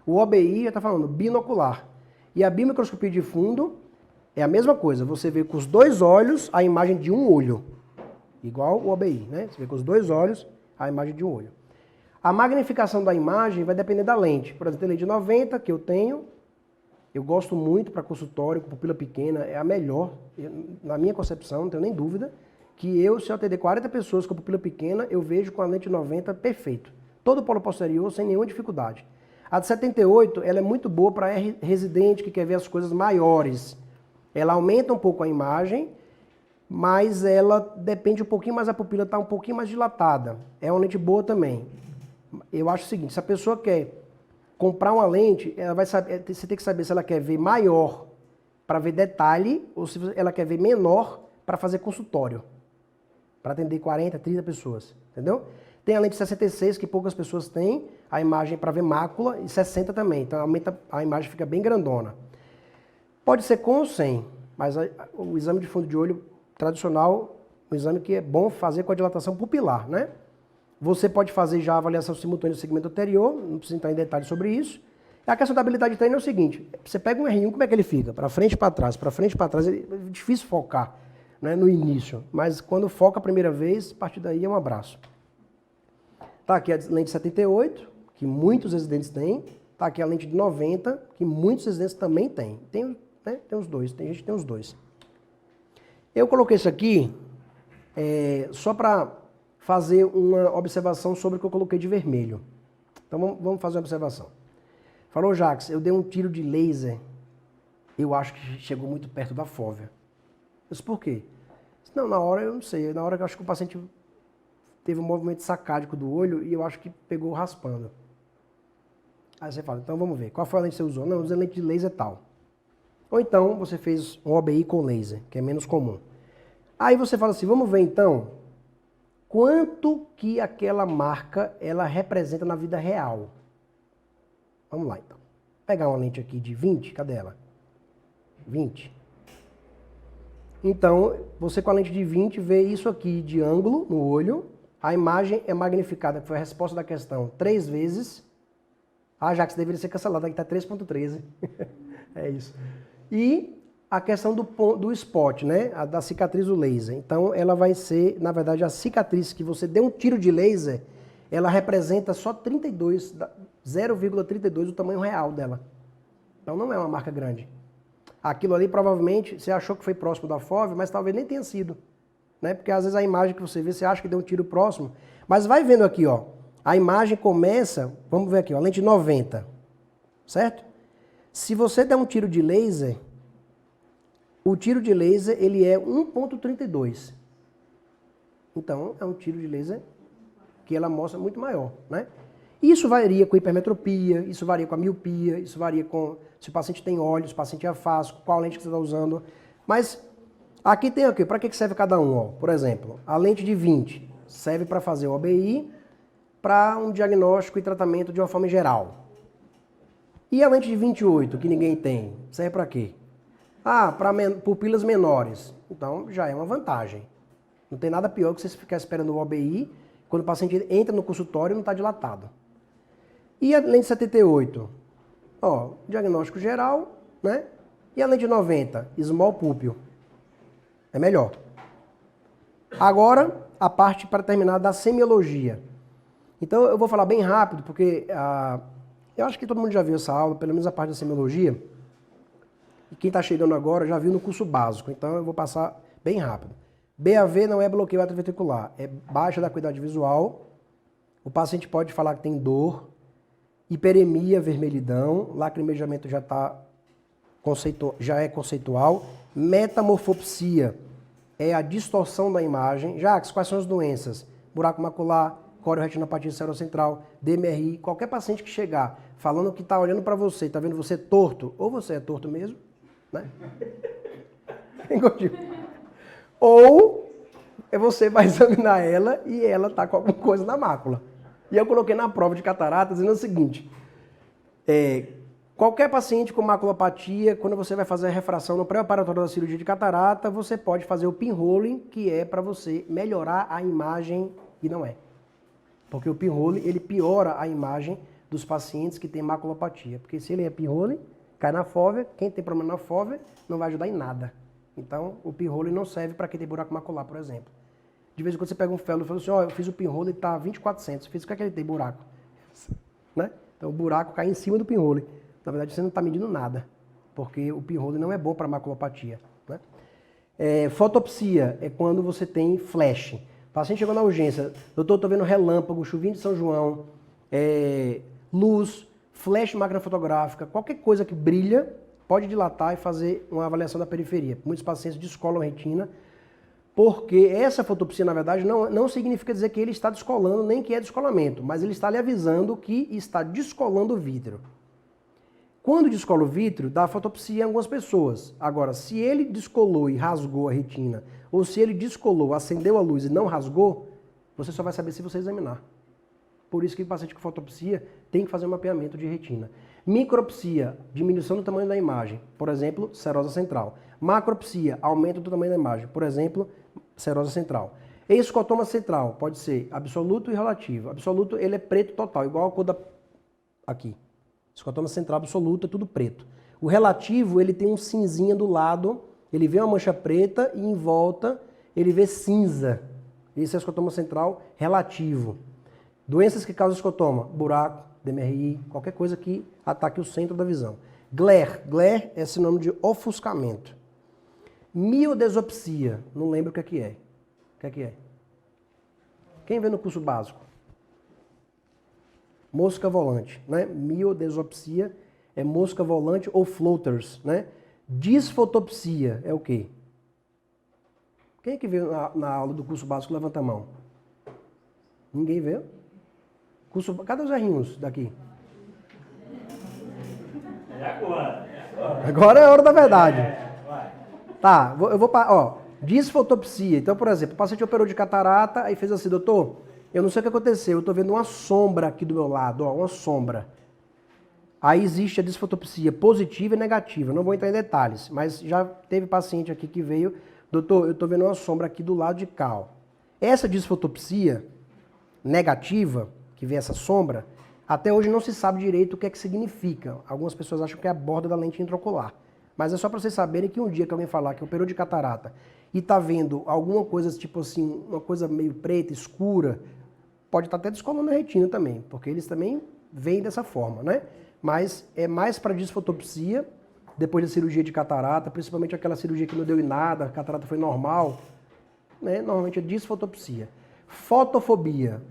O OBI já está falando binocular. E a biomicroscopia de fundo é a mesma coisa. Você vê com os dois olhos a imagem de um olho. Igual o OBI, né? Você vê com os dois olhos a imagem de um olho. A magnificação da imagem vai depender da lente. Por exemplo, tem lente de 90 que eu tenho. Eu gosto muito para consultório, com pupila pequena, é a melhor. Na minha concepção, não tenho nem dúvida, que se eu atender 40 pessoas com pupila pequena, eu vejo com a lente 90 perfeito. Todo o polo posterior sem nenhuma dificuldade. A de 78, ela é muito boa para residente que quer ver as coisas maiores. Ela aumenta um pouco a imagem, mas ela depende um pouquinho mais, a pupila está um pouquinho mais dilatada. É uma lente boa também. Eu acho o seguinte, se a pessoa quer comprar uma lente, ela vai saber, você tem que saber se ela quer ver maior para ver detalhe ou se ela quer ver menor para fazer consultório. Para atender 40, 30 pessoas, entendeu? Tem a lente 66 que poucas pessoas têm, a imagem para ver mácula, e 60 também, então aumenta, a imagem fica bem grandona. Pode ser com ou sem, mas o exame de fundo de olho tradicional, um exame que é bom fazer com a dilatação pupilar, né? Você pode fazer já a avaliação simultânea do segmento anterior, não precisa entrar em detalhes sobre isso. A questão da habilidade de treino é o seguinte, você pega um R1, como é que ele fica? Para frente e para trás, é difícil focar, né, no início, mas quando foca a primeira vez, a partir daí é um abraço. Tá aqui a lente 78, que muitos residentes têm. Tá aqui a lente de 90, que muitos residentes também têm. Tem os dois, tem gente que tem os dois. Eu coloquei isso aqui só para fazer uma observação sobre o que eu coloquei de vermelho. Então vamos fazer uma observação. Falou, Jacques, eu dei um tiro de laser, eu acho que chegou muito perto da fóvea. Eu disse, por quê? Não, na hora eu não sei, na hora que eu acho que o paciente teve um movimento sacádico do olho e eu acho que pegou raspando. Aí você fala, então vamos ver, qual foi a lente que você usou? Não, eu usei lente de laser tal. Ou então você fez um OBI com laser, que é menos comum. Aí você fala assim, vamos ver então, quanto que aquela marca ela representa na vida real. Vamos lá então. Pegar uma lente aqui de 20, cadê ela? 20. Então, você com a lente de 20 vê isso aqui de ângulo no olho, a imagem é magnificada, que foi a resposta da questão, 3 vezes. Jacques, deveria ser cancelado, aqui está 3.13. É isso. E a questão do spot, né? A da cicatriz do laser. Então, ela vai ser, na verdade, a cicatriz que você deu um tiro de laser, ela representa só 32, 0,32 o tamanho real dela. Então, não é uma marca grande. Aquilo ali, provavelmente, você achou que foi próximo da fóvea, mas talvez nem tenha sido. Né? Porque, às vezes, a imagem que você vê, você acha que deu um tiro próximo. Mas vai vendo aqui, ó. A imagem começa, vamos ver aqui, ó, lente 90. Certo? Se você der um tiro de laser, o tiro de laser, ele é 1.32. Então, é um tiro de laser que ela mostra muito maior, né? Isso varia com hipermetropia, isso varia com a miopia, isso varia com se o paciente tem olhos, se o paciente é afásico, qual lente que você está usando. Mas aqui tem aqui, para que serve cada um? Ó? Por exemplo, a lente de 20 serve para fazer o OBI, para um diagnóstico e tratamento de uma forma geral. E a lente de 28, que ninguém tem, serve para quê? Para pupilas menores. Então, já é uma vantagem. Não tem nada pior que você ficar esperando o OBI quando o paciente entra no consultório e não está dilatado. E a lente 78? Ó, diagnóstico geral, né? E a lente 90? Small pupil. É melhor. Agora, a parte para terminar da semiologia. Então, eu vou falar bem rápido, porque eu acho que todo mundo já viu essa aula, pelo menos a parte da semiologia. e quem está chegando agora já viu no curso básico, então eu vou passar bem rápido. BAV não é bloqueio atrioventricular, é baixa da acuidade visual. O paciente pode falar que tem dor, hiperemia, vermelhidão, lacrimejamento já é conceitual. Metamorfopsia é a distorção da imagem. Jacques, quais são as doenças? Buraco macular, corioretinopatia serocentral, DMRI. Qualquer paciente que chegar falando que está olhando para você, está vendo você torto, ou você é torto mesmo, né? Ou você vai examinar ela e ela está com alguma coisa na mácula. E eu coloquei na prova de catarata dizendo o seguinte, qualquer paciente com maculopatia, quando você vai fazer a refração no pré-operatório da cirurgia de catarata, você pode fazer o pinhole, que é para você melhorar a imagem, e não é. Porque o pinhole, ele piora a imagem dos pacientes que têm maculopatia. Porque se ele é pinhole, cai na fóvea, quem tem problema na fóvea não vai ajudar em nada. Então, o pinhole não serve para quem tem buraco macular, por exemplo. De vez em quando você pega um fellow e fala assim, ó, eu fiz o pinhole e tá 2400, fiz o que é que ele tem? Buraco. Né? Então, o buraco cai em cima do pinhole. Na verdade, você não está medindo nada, porque o pinhole não é bom para maculopatia. Né? Fotopsia é quando você tem flash. O paciente chegou na urgência, doutor, estou vendo relâmpago, chuvinho de São João, luz, flash máquina fotográfica, qualquer coisa que brilha, pode dilatar e fazer uma avaliação da periferia. Muitos pacientes descolam a retina, porque essa fotopsia, na verdade, não significa dizer que ele está descolando, nem que é descolamento, mas ele está lhe avisando que está descolando o vítreo. Quando descola o vítreo, dá fotopsia em algumas pessoas. Agora, se ele descolou e rasgou a retina, ou se ele descolou, acendeu a luz e não rasgou, você só vai saber se você examinar. Por isso que o paciente com fotopsia tem que fazer um mapeamento de retina. Micropsia, diminuição do tamanho da imagem, por exemplo, serosa central. Macropsia, aumento do tamanho da imagem, por exemplo, serosa central. Escotoma central, pode ser absoluto e relativo. Absoluto, ele é preto total, igual a cor da... aqui. Escotoma central absoluto é tudo preto. O relativo, ele tem um cinzinha do lado, ele vê uma mancha preta e em volta ele vê cinza. Esse é o escotoma central relativo. Doenças que causam escotoma, buraco, DMRI, qualquer coisa que ataque o centro da visão. Glare é sinônimo de ofuscamento. Miodesopsia, não lembro o que é. O que é? Quem vê no curso básico? Mosca volante, né? Miodesopsia é mosca volante ou floaters, né? Disfotopsia é o quê? Quem é que veio na aula do curso básico? Levanta a mão. Ninguém veio? Cadê os errinhos daqui? É agora. Agora é a hora da verdade. Tá, eu vou para, disfotopsia. Então, por exemplo, o paciente operou de catarata, aí fez assim, doutor, eu não sei o que aconteceu, eu estou vendo uma sombra aqui do meu lado, uma sombra. Aí existe a disfotopsia positiva e negativa, não vou entrar em detalhes, mas já teve paciente aqui que veio, doutor, eu estou vendo uma sombra aqui do lado de cá. Ó. Essa disfotopsia negativa, que vê essa sombra, até hoje não se sabe direito o que é que significa. Algumas pessoas acham que é a borda da lente intraocular. Mas é só para vocês saberem que um dia que alguém falar que operou de catarata e está vendo alguma coisa, tipo assim, uma coisa meio preta, escura, pode estar até descolando a retina também, porque eles também veem dessa forma, né? Mas é mais para disfotopsia, depois da cirurgia de catarata, principalmente aquela cirurgia que não deu em nada, a catarata foi normal, né? Normalmente é disfotopsia. Fotofobia,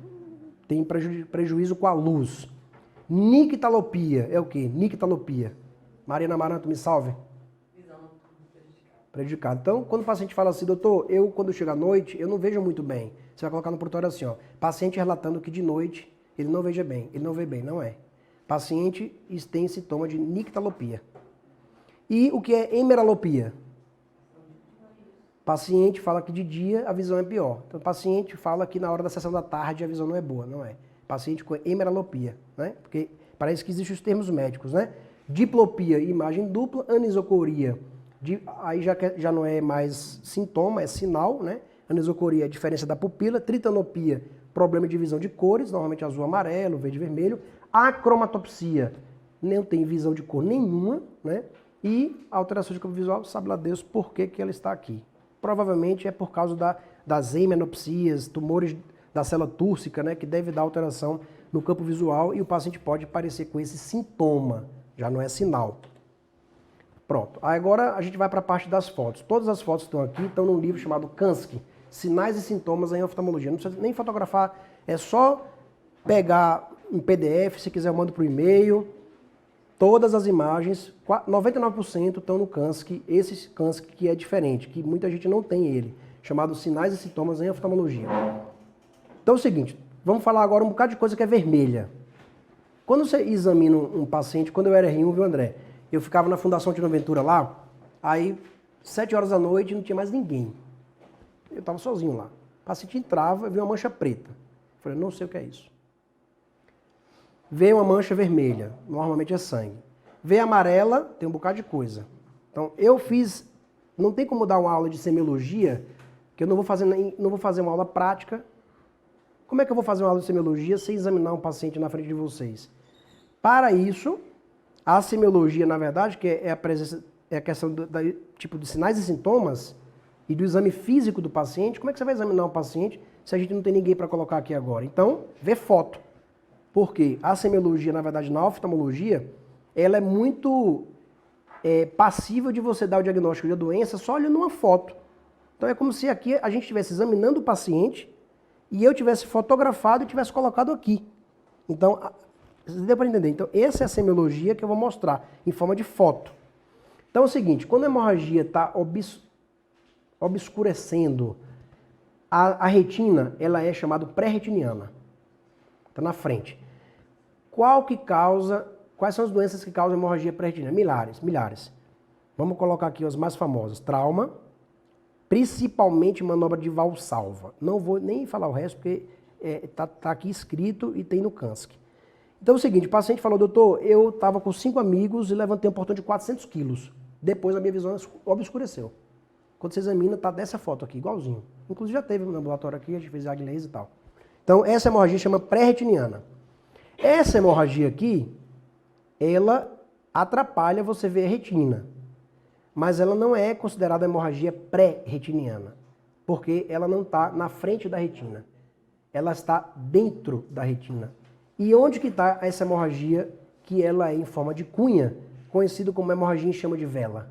tem prejuízo com a luz. Nictalopia, é o quê? Nictalopia. Mariana Amaranto, me salve. Visão Prejudicado. Então, quando o paciente fala assim, doutor, quando chego à noite, eu não vejo muito bem. Você vai colocar no prontuário assim, ó, paciente relatando que de noite ele não veja bem, ele não vê bem, não é. Paciente tem sintoma de nictalopia. E o que é hemeralopia? Paciente fala que de dia a visão é pior. Então, o paciente fala que na hora da sessão da tarde a visão não é boa, não é. Paciente com hemeralopia, né? Porque parece que existem os termos médicos, né? Diplopia, imagem dupla, anisocoria, aí já não é mais sintoma, é sinal, né? Anisocoria é a diferença da pupila, tritanopia, problema de visão de cores, normalmente azul, amarelo, verde, vermelho. Acromatopsia, não tem visão de cor nenhuma, né? E alteração de campo visual, sabe lá Deus por que ela está aqui. Provavelmente é por causa das hemenopsias, tumores da célula túrcica, né? Que deve dar alteração no campo visual e o paciente pode aparecer com esse sintoma, já não é sinal. Pronto. Agora a gente vai para a parte das fotos. Todas as fotos que estão aqui estão num livro chamado Kansky, Sinais e Sintomas em Oftalmologia. Não precisa nem fotografar, é só pegar um PDF, se quiser eu mando por e-mail. Todas as imagens, 99% estão no Kansky, esse Kansky que é diferente, que muita gente não tem ele, chamado Sinais e Sintomas em Oftalmologia. Então é o seguinte, vamos falar agora um bocado de coisa que é vermelha. Quando você examina um paciente, quando eu era R1, viu, André? Eu ficava na Fundação Tino Ventura lá, aí 7 horas da noite não tinha mais ninguém. Eu estava sozinho lá. O paciente entrava e viu uma mancha preta. Eu falei, não sei o que é isso. Vê uma mancha vermelha, normalmente é sangue. Vê amarela, tem um bocado de coisa. Então, eu fiz, não tem como dar uma aula de semiologia, que eu não vou fazer uma aula prática. Como é que eu vou fazer uma aula de semiologia sem examinar um paciente na frente de vocês? Para isso, a semiologia, na verdade, que é a questão tipo de sinais e sintomas e do exame físico do paciente. Como é que você vai examinar um paciente se a gente não tem ninguém para colocar aqui agora? Então, vê foto. Porque a semiologia, na verdade, na oftalmologia, ela é muito passível de você dar o diagnóstico da doença só olhando uma foto. Então é como se aqui a gente estivesse examinando o paciente e eu tivesse fotografado e tivesse colocado aqui. Então, deu para entender? Então, essa é a semiologia que eu vou mostrar em forma de foto. Então é o seguinte, quando a hemorragia está obscurecendo a retina, ela é chamada pré-retiniana. Está na frente. Quais são as doenças que causam hemorragia pré-retiniana? Milhares. Vamos colocar aqui as mais famosas. Trauma, principalmente manobra de Valsalva. Não vou nem falar o resto, porque tá aqui escrito e tem no Kansky. Então é o seguinte, o paciente falou, doutor, eu estava com 5 amigos e levantei um portão de 400 quilos. Depois a minha visão obscureceu. Quando você examina, tá dessa foto aqui, igualzinho. Inclusive já teve no ambulatório aqui, a gente fez aguilês e tal. Então, essa hemorragia chama pré-retiniana. Essa hemorragia aqui, ela atrapalha você ver a retina. Mas ela não é considerada hemorragia pré-retiniana, porque ela não está na frente da retina. Ela está dentro da retina. E onde que está essa hemorragia que ela é em forma de cunha, conhecido como hemorragia em chama de vela?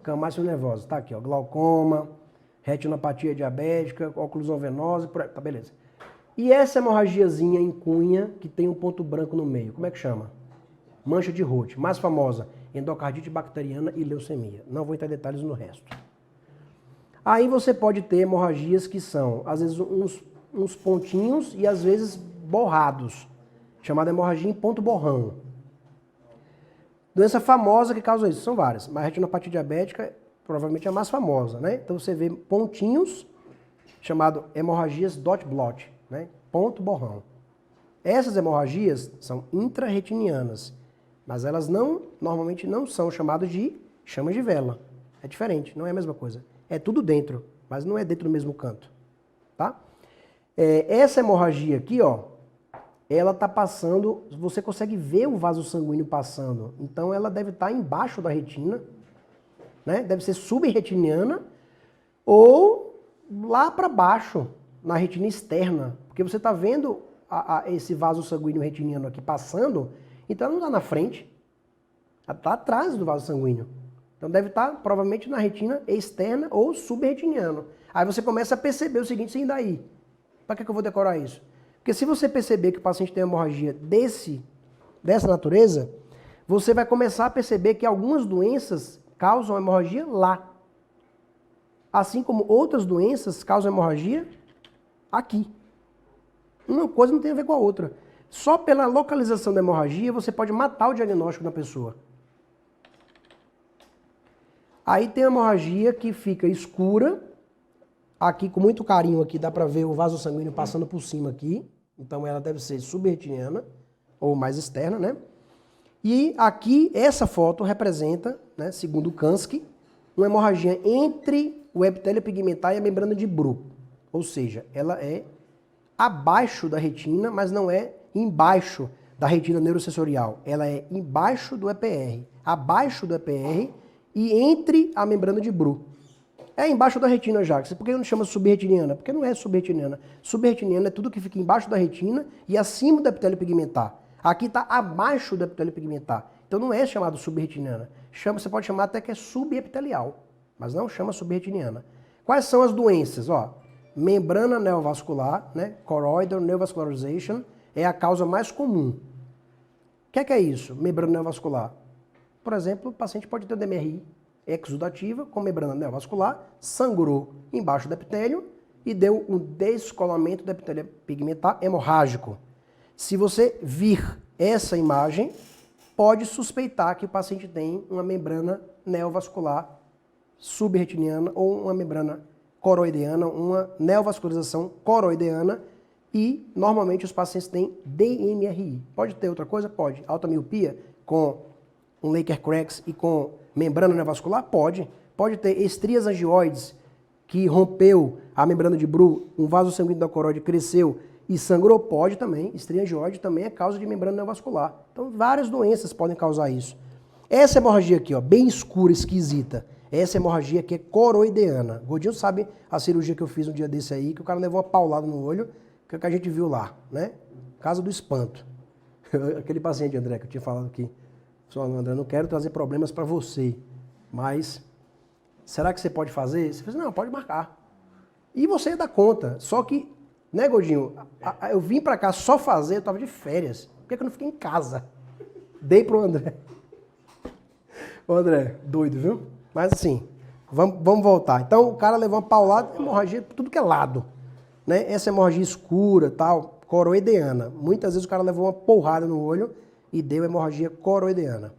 Camácio nervosa. Está aqui, ó, glaucoma, retinopatia diabética, oclusão venosa, tá beleza. E essa hemorragiazinha em cunha, que tem um ponto branco no meio, como é que chama? Mancha de Roth. Mais famosa, endocardite bacteriana e leucemia. Não vou entrar em detalhes no resto. Aí você pode ter hemorragias que são, às vezes, uns pontinhos e às vezes borrados, chamada hemorragia em ponto borrão. Doença famosa que causa isso, são várias, mas a retinopatia diabética provavelmente é a mais famosa, né? Então você vê pontinhos, chamado hemorragias dot blot, né? Ponto borrão. Essas hemorragias são intrarretinianas, mas elas normalmente não são chamadas de chama de vela. É diferente, não é a mesma coisa. É tudo dentro, mas não é dentro do mesmo canto, tá? Essa hemorragia aqui, ó, ela está passando, você consegue ver o vaso sanguíneo passando, então ela deve estar embaixo da retina, né? Deve ser subretiniana ou lá para baixo, na retina externa, porque você está vendo esse vaso sanguíneo retiniano aqui passando, então ela não está na frente, ela está atrás do vaso sanguíneo. Então deve estar provavelmente na retina externa ou subretiniano. Aí você começa a perceber o seguinte, e daí? Para que eu vou decorar isso? Porque se você perceber que o paciente tem hemorragia dessa natureza, você vai começar a perceber que algumas doenças causam hemorragia lá. Assim como outras doenças causam hemorragia aqui. Uma coisa não tem a ver com a outra. Só pela localização da hemorragia você pode matar o diagnóstico da pessoa. Aí tem a hemorragia que fica escura. Aqui com muito carinho aqui dá para ver o vaso sanguíneo passando por cima aqui. Então ela deve ser subretiniana ou mais externa, né? E aqui essa foto representa, né, segundo o Kansky, uma hemorragia entre o epitélio pigmentar e a membrana de Bruch. Ou seja, ela é abaixo da retina, mas não é embaixo da retina neurosensorial. Ela é embaixo do EPR, abaixo do EPR e entre a membrana de Bruch. É embaixo da retina já. Por que não chama subretiniana? Porque não é subretiniana. Subretiniana é tudo que fica embaixo da retina e acima do epitélio pigmentar. Aqui está abaixo do epitélio pigmentar. Então não é chamado subretiniana. Você pode chamar até que é subepitelial, mas não chama subretiniana. Quais são as doenças? Ó, membrana neovascular, né? Choroidal neovascularization é a causa mais comum. O que é isso? Membrana neovascular. Por exemplo, o paciente pode ter DMRI exudativa com membrana neovascular, sangrou embaixo do epitélio e deu um descolamento do epitélio pigmentar hemorrágico. Se você vir essa imagem, pode suspeitar que o paciente tem uma membrana neovascular subretiniana ou uma membrana coroideana, uma neovascularização coroideana, e normalmente os pacientes têm DMRI. Pode ter outra coisa? Pode. Alta miopia com um Laker Cracks e com membrana neovascular? Pode. Pode ter estrias angioides, que rompeu a membrana de Bru, um vaso sanguíneo da coroide cresceu e sangrou? Pode também. Estria angioide também é causa de membrana neovascular. Então, várias doenças podem causar isso. Essa hemorragia aqui, ó, bem escura, esquisita, essa hemorragia aqui é coroideana. Godinho sabe a cirurgia que eu fiz um dia desse aí, que o cara levou uma paulada no olho, que a gente viu lá, né? Casa do espanto. Aquele paciente, André, que eu tinha falado aqui. Só, André, não quero trazer problemas para você, mas será que você pode fazer? Você fala, não, pode marcar. E você ia dar conta. Só que, né, Godinho, eu vim para cá só fazer, eu tava de férias. Por que eu não fiquei em casa? Dei pro André. O André, doido, viu? Mas assim, vamos voltar. Então, o cara levou uma paulada, hemorragia por tudo que é lado. Né? Essa hemorragia escura, tal, coroideana. Muitas vezes o cara levou uma porrada no olho e deu hemorragia coroideana.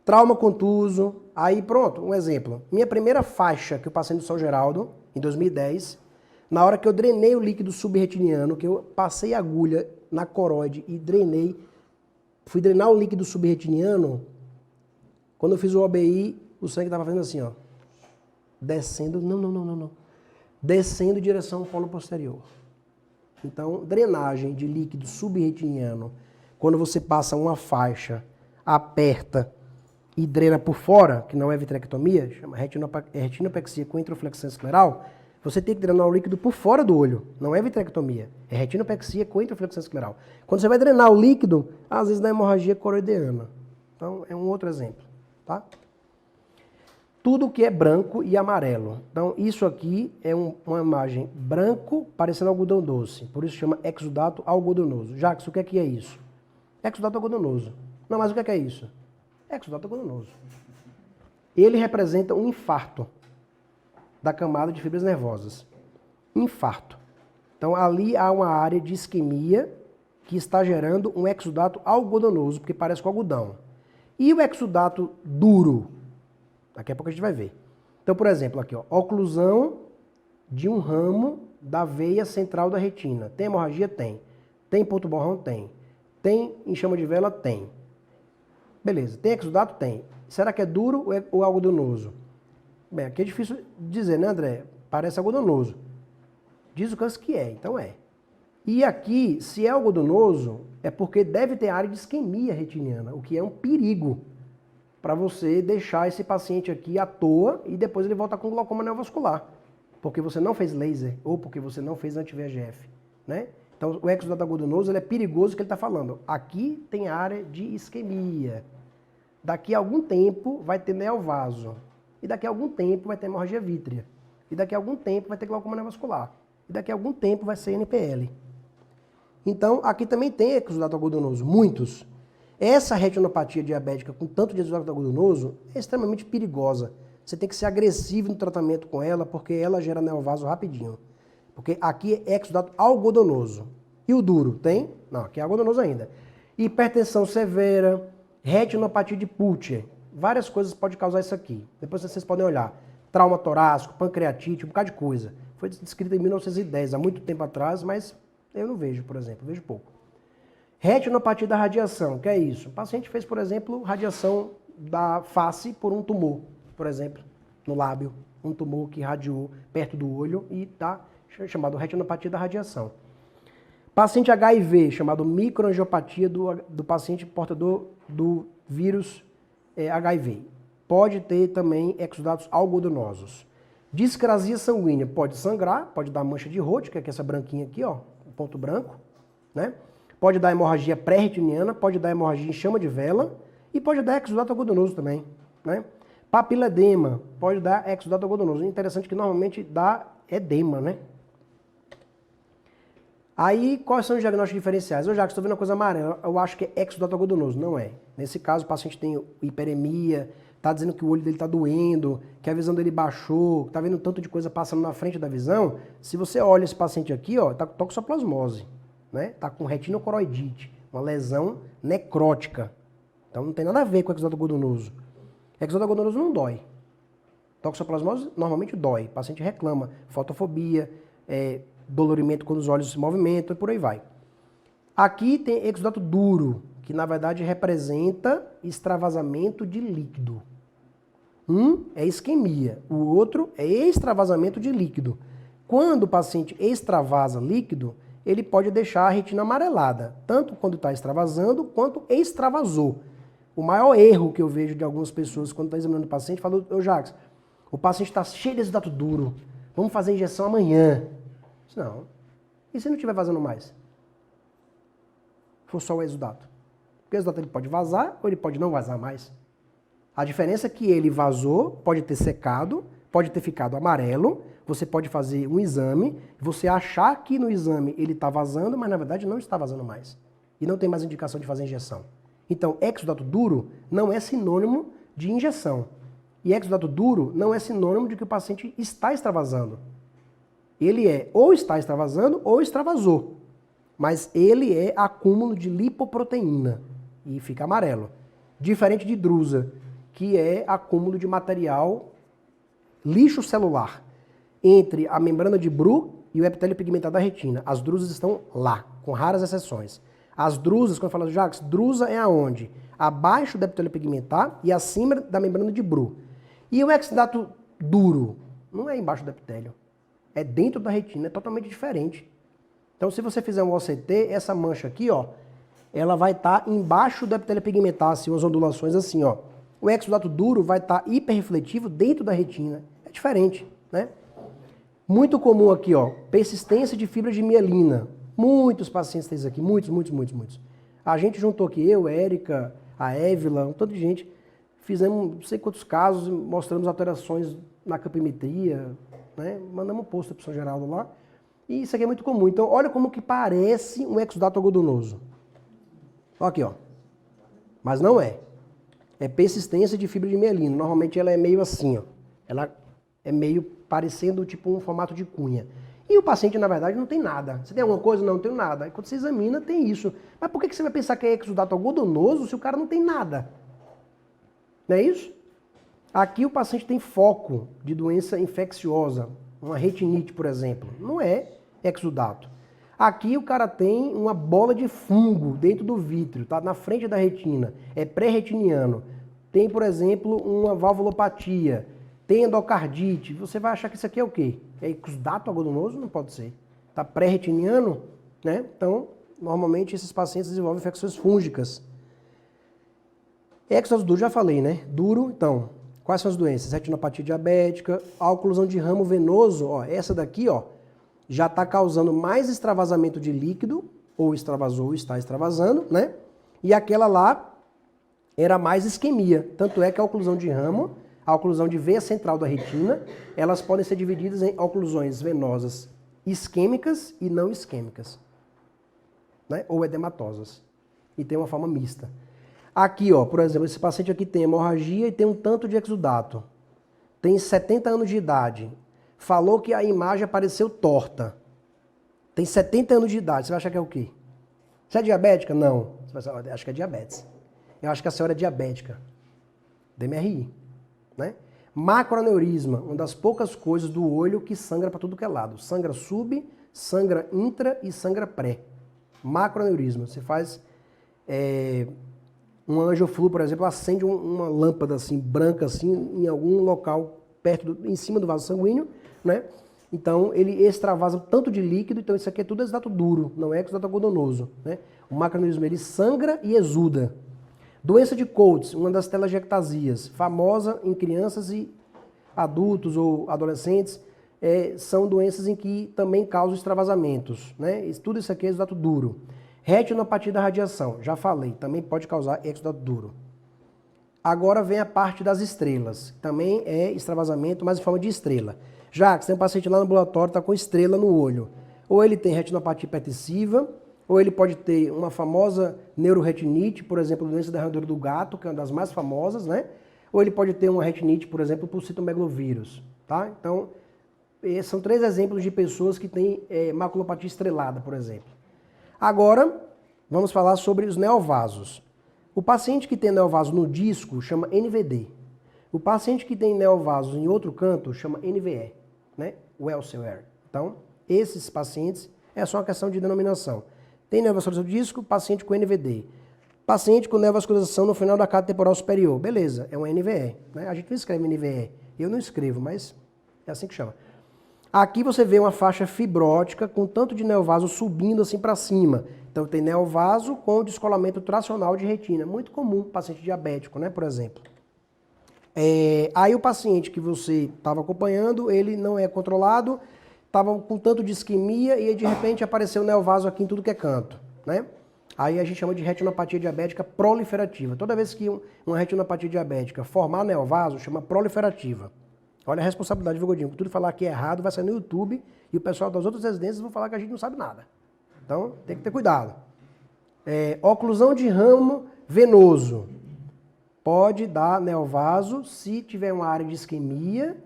Trauma contuso, aí pronto, um exemplo. Minha primeira faixa que eu passei no São Geraldo, em 2010, na hora que eu drenei o líquido subretiniano, que eu passei a agulha na coroide e drenei, fui drenar o líquido subretiniano, quando eu fiz o OBI, o sangue estava fazendo assim, ó, descendo, não. Descendo em direção ao polo posterior. Então, drenagem de líquido subretiniano, quando você passa uma faixa, aperta e drena por fora, que não é vitrectomia, chama retinopexia com introflexão escleral, você tem que drenar o líquido por fora do olho, não é vitrectomia, é retinopexia com introflexão escleral. Quando você vai drenar o líquido, às vezes dá hemorragia coroideana. Então, é um outro exemplo, tá? Tudo que é branco e amarelo. Então, isso aqui é uma imagem branco parecendo algodão doce. Por isso chama exudato algodonoso. Jacques, o que é isso? Exudato algodonoso. Não, mas o que é isso? Exudato algodonoso. Ele representa um infarto da camada de fibras nervosas. Infarto. Então, ali há uma área de isquemia que está gerando um exudato algodonoso, porque parece com algodão. E o exudato duro? Daqui a pouco a gente vai ver. Então, por exemplo, aqui, ó, oclusão de um ramo da veia central da retina. Tem hemorragia? Tem. Tem ponto borrão? Tem. Tem enxama de vela? Tem. Beleza. Tem exudato? Tem. Será que é duro ou algodonoso? Bem, aqui é difícil dizer, né, André? Parece algodonoso. Diz o câncer que é, então é. E aqui, se é algodonoso, é porque deve ter área de isquemia retiniana, o que é um perigo para você deixar esse paciente aqui à toa e depois ele voltar com glaucoma neovascular, porque você não fez laser ou porque você não fez anti-VEGF, né? Então, o exudato algodonoso ele é perigoso, que ele está falando. Aqui tem área de isquemia. Daqui a algum tempo vai ter neovaso. E daqui a algum tempo vai ter hemorragia vítrea. E daqui a algum tempo vai ter glaucoma neovascular. E daqui a algum tempo vai ser NPL. Então, aqui também tem exudato algodonoso, muitos. Essa retinopatia diabética com tanto de exudato algodonoso é extremamente perigosa. Você tem que ser agressivo no tratamento com ela, porque ela gera neovaso rapidinho. Porque aqui é exudato algodonoso. E o duro? Tem? Não, aqui é algodonoso ainda. Hipertensão severa, retinopatia de Putcher. Várias coisas podem causar isso aqui. Depois vocês podem olhar. Trauma torácico, pancreatite, um bocado de coisa. Foi descrito em 1910, há muito tempo atrás, mas eu não vejo, por exemplo, vejo pouco. Retinopatia da radiação, que é isso? O paciente fez, por exemplo, radiação da face por um tumor, por exemplo, no lábio. Um tumor que radiou perto do olho e está chamado retinopatia da radiação. Paciente HIV, chamado microangiopatia do paciente portador do vírus HIV. Pode ter também exudatos algodonosos. Discrasia sanguínea, pode sangrar, pode dar mancha de Roth, que é essa branquinha aqui, ó, um ponto branco, né? Pode dar hemorragia pré-retiniana, pode dar hemorragia em chama de vela E pode dar exudato algodonoso também, né? Papiledema pode dar exudato algodonoso. Interessante que normalmente dá edema, né? Aí, quais são os diagnósticos diferenciais? Eu já estou vendo uma coisa amarela, eu acho que é exudato algodonoso. Não é. Nesse caso, o paciente tem hiperemia, está dizendo que o olho dele está doendo, que a visão dele baixou, está vendo tanto de coisa passando na frente da visão. Se você olha esse paciente aqui, ó, está com toxoplasmose, né? Está com retinocoroidite, uma lesão necrótica. Então não tem nada a ver com exudato algodonoso. Exudato algodonoso não dói. Toxoplasmose normalmente dói. O paciente reclama, fotofobia, dolorimento quando os olhos se movimentam e por aí vai. Aqui tem exudato duro, que na verdade representa extravasamento de líquido. Um é isquemia, o outro é extravasamento de líquido. Quando o paciente extravasa líquido, ele pode deixar a retina amarelada, tanto quando está extravasando quanto extravasou. O maior erro que eu vejo de algumas pessoas quando está examinando o paciente, falou, ô Jacques, o paciente está cheio de exudato duro, vamos fazer injeção amanhã. Não. E se não estiver vazando mais? For só o exudato. Porque o exudato ele pode vazar ou ele pode não vazar mais. A diferença é que ele vazou, pode ter secado, pode ter ficado amarelo, você pode fazer um exame, você achar que no exame ele está vazando, mas na verdade não está vazando mais. E não tem mais indicação de fazer injeção. Então, exudato duro não é sinônimo de injeção. E exudato duro não é sinônimo de que o paciente está extravasando. Ele ou está extravasando ou extravasou. Mas ele é acúmulo de lipoproteína e fica amarelo. Diferente de drusa, que é acúmulo de material lixo celular entre a membrana de Bruch e o epitélio pigmentado da retina. As drusas estão lá, com raras exceções. As drusas, quando eu falo, Jacques, drusa é aonde? Abaixo do epitélio pigmentar e acima da membrana de Bruch. E o exudato duro não é embaixo do epitélio. É dentro da retina, é totalmente diferente. Então, se você fizer um OCT, essa mancha aqui, ó, ela vai estar embaixo do epitélio pigmentar, assim, umas ondulações assim, ó. O exudato duro vai estar hiperrefletivo dentro da retina. É diferente, né? Muito comum aqui, ó, persistência de fibra de mielina. Muitos pacientes têm isso aqui, muitos. A gente juntou aqui, eu, Érica, a Évila, um tanto de gente, fizemos não sei quantos casos, mostramos alterações na campimetria, né? Mandamos um post para o São Geraldo lá. E isso aqui é muito comum. Então, olha como que parece um exudato algodonoso. Olha aqui, ó. Mas não é. É persistência de fibra de mielina. Normalmente ela é meio assim, ó. Ela é meio parecendo tipo um formato de cunha. E o paciente, na verdade, não tem nada. Você tem alguma coisa? Não, não tem nada. Aí quando você examina, tem isso. Mas por que você vai pensar que é exudato algodonoso se o cara não tem nada? Não é isso? Aqui o paciente tem foco de doença infecciosa, uma retinite, por exemplo. Não é exudato. Aqui o cara tem uma bola de fungo dentro do vítreo, tá na frente da retina, é pré-retiniano. Tem, por exemplo, uma valvulopatia, tem endocardite. Você vai achar que isso aqui é o quê? É exudato algodonoso? Não pode ser. Tá pré-retiniano, né? Então, normalmente esses pacientes desenvolvem infecções fúngicas. Exudato duro, já falei, né? Duro, então, quais são as doenças? Retinopatia diabética, a oclusão de ramo venoso, ó, essa daqui, ó, já está causando mais extravasamento de líquido, ou extravasou ou está extravasando, né? E aquela lá era mais isquemia. Tanto é que a oclusão de ramo, a oclusão de veia central da retina, elas podem ser divididas em oclusões venosas isquêmicas e não isquêmicas, né? Ou edematosas. E tem uma forma mista. Aqui, ó, por exemplo, esse paciente aqui tem hemorragia e tem um tanto de exudato. Tem 70 anos de idade. Falou que a imagem apareceu torta. Tem 70 anos de idade. Você vai achar que é o quê? Você é diabética? Não. Você vai achar, acho que é diabetes. Eu acho que a senhora é diabética. DMRI. Né? Macroaneurisma, uma das poucas coisas do olho que sangra para tudo que é lado. Sangra sub, sangra intra e sangra pré. Macroaneurisma. Você faz um angioflu, por exemplo, acende uma lâmpada assim, branca assim, em algum local em cima do vaso sanguíneo, né? Então, ele extravasa tanto de líquido, então isso aqui é tudo exudato duro, não é exudato algodonoso, né? O macroaneurisma, ele sangra e exuda. Doença de Coates, uma das telangiectasias, famosa em crianças e adultos ou adolescentes, são doenças em que também causam extravasamentos, né? Tudo isso aqui é exudato duro. Retinopatia da radiação, já falei, também pode causar exudato duro. Agora vem a parte das estrelas. Também é extravasamento, mas em forma de estrela. Já que você tem um paciente lá no ambulatório, está com estrela no olho. Ou ele tem retinopatia hipertensiva, ou ele pode ter uma famosa neuroretinite, por exemplo, doença derradeira do gato, que é uma das mais famosas, né? Ou ele pode ter uma retinite, por exemplo, por citomegalovírus, tá? Então, esses são 3 exemplos de pessoas que têm maculopatia estrelada, por exemplo. Agora, vamos falar sobre os neovasos. O paciente que tem neovaso no disco chama NVD. O paciente que tem neovasos em outro canto chama NVE, né? Elsewhere. Então, esses pacientes é só uma questão de denominação. Tem neovascularização do disco, paciente com NVD. Paciente com neovascularização no final da cápsula temporal superior. Beleza, é um NVE. Né? A gente não escreve NVE. Eu não escrevo, mas é assim que chama. Aqui você vê uma faixa fibrótica com tanto de neovaso subindo assim para cima. Então tem neovaso com descolamento tracional de retina. Muito comum, paciente diabético, né, por exemplo. Aí o paciente que você estava acompanhando, ele não é controlado, estava com tanto de isquemia e de repente apareceu neovaso aqui em tudo que é canto, né? Aí a gente chama de retinopatia diabética proliferativa. Toda vez que uma retinopatia diabética formar neovaso, chama proliferativa. Olha a responsabilidade, viu, Godinho? Tudo falar que é errado vai sair no YouTube e o pessoal das outras residências vão falar que a gente não sabe nada. Então, tem que ter cuidado. Oclusão de ramo venoso. Pode dar neovaso se tiver uma área de isquemia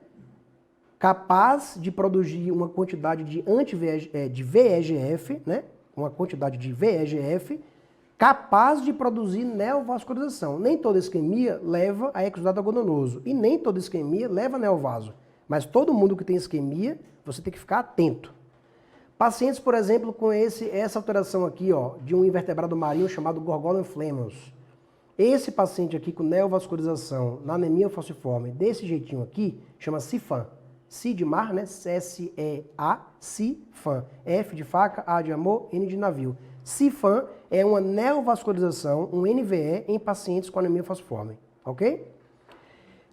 capaz de produzir uma quantidade de VEGF, né? Uma quantidade de VEGF capaz de produzir neovascularização. Nem toda isquemia leva a exudato algodonoso e nem toda isquemia leva a neovaso. Mas todo mundo que tem isquemia, você tem que ficar atento. Pacientes, por exemplo, com essa alteração aqui, ó, de um invertebrado marinho chamado Gorgonio flammeus. Esse paciente aqui com neovascularização na anemia falciforme, desse jeitinho aqui, chama CIFAM. C de mar, né? C-S-E-A, CIFAM. F de faca, A de amor, N de navio. CIFAM é uma neovascularização, um NVE, em pacientes com anemia falciforme, ok?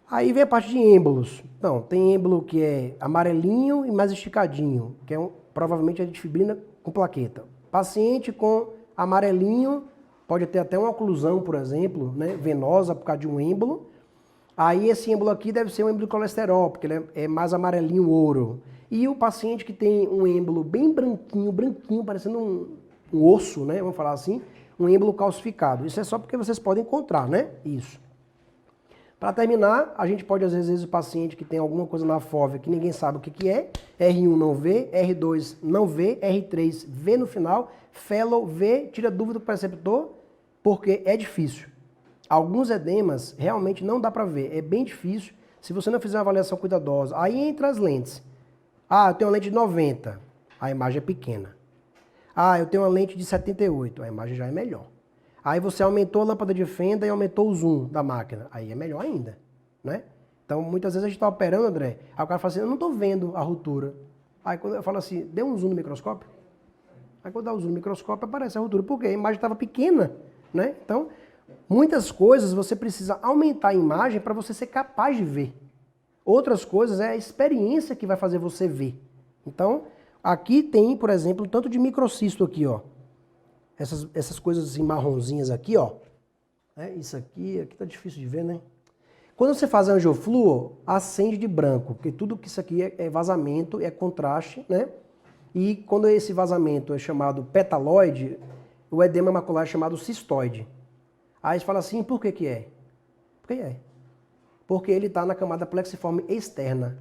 Aí vem a parte de êmbolos. Então, tem êmbolo que é amarelinho e mais esticadinho, que é provavelmente a difibrina com plaqueta. Paciente com amarelinho, pode ter até uma oclusão, por exemplo, né, venosa por causa de um êmbolo. Aí esse êmbolo aqui deve ser um êmbolo de colesterol, porque ele é mais amarelinho ouro. E o paciente que tem um êmbolo bem branquinho, parecendo um osso, né, vamos falar assim, um êmbolo calcificado. Isso é só porque vocês podem encontrar, né? Isso. Para terminar, a gente pode, às vezes, o paciente que tem alguma coisa na fóvea que ninguém sabe o que é, R1 não vê, R2 não vê, R3 vê no final, fellow vê, tira dúvida do preceptor, porque é difícil. Alguns edemas realmente não dá para ver, é bem difícil se você não fizer uma avaliação cuidadosa. Aí entra as lentes. Ah, eu tenho uma lente de 90, a imagem é pequena. Ah, eu tenho uma lente de 78, a imagem já é melhor. Aí você aumentou a lâmpada de fenda e aumentou o zoom da máquina. Aí é melhor ainda, né? Então, muitas vezes a gente está operando, André, aí o cara fala assim, eu não estou vendo a ruptura. Aí quando eu falo assim, dê um zoom no microscópio. Aí quando dá o zoom no microscópio, aparece a ruptura. Por quê? A imagem estava pequena, né? Então, muitas coisas você precisa aumentar a imagem para você ser capaz de ver. Outras coisas é a experiência que vai fazer você ver. Então, aqui tem, por exemplo, um tanto de microcisto aqui, ó. Essas coisas assim, marronzinhas aqui, ó. Isso aqui tá difícil de ver, né? Quando você faz angiofluo, acende de branco, porque tudo que isso aqui é vazamento, é contraste, né? E quando esse vazamento é chamado petaloide, o edema macular é chamado cistoide. Aí você fala assim, por que que é? Por que é? Porque ele está na camada plexiforme externa.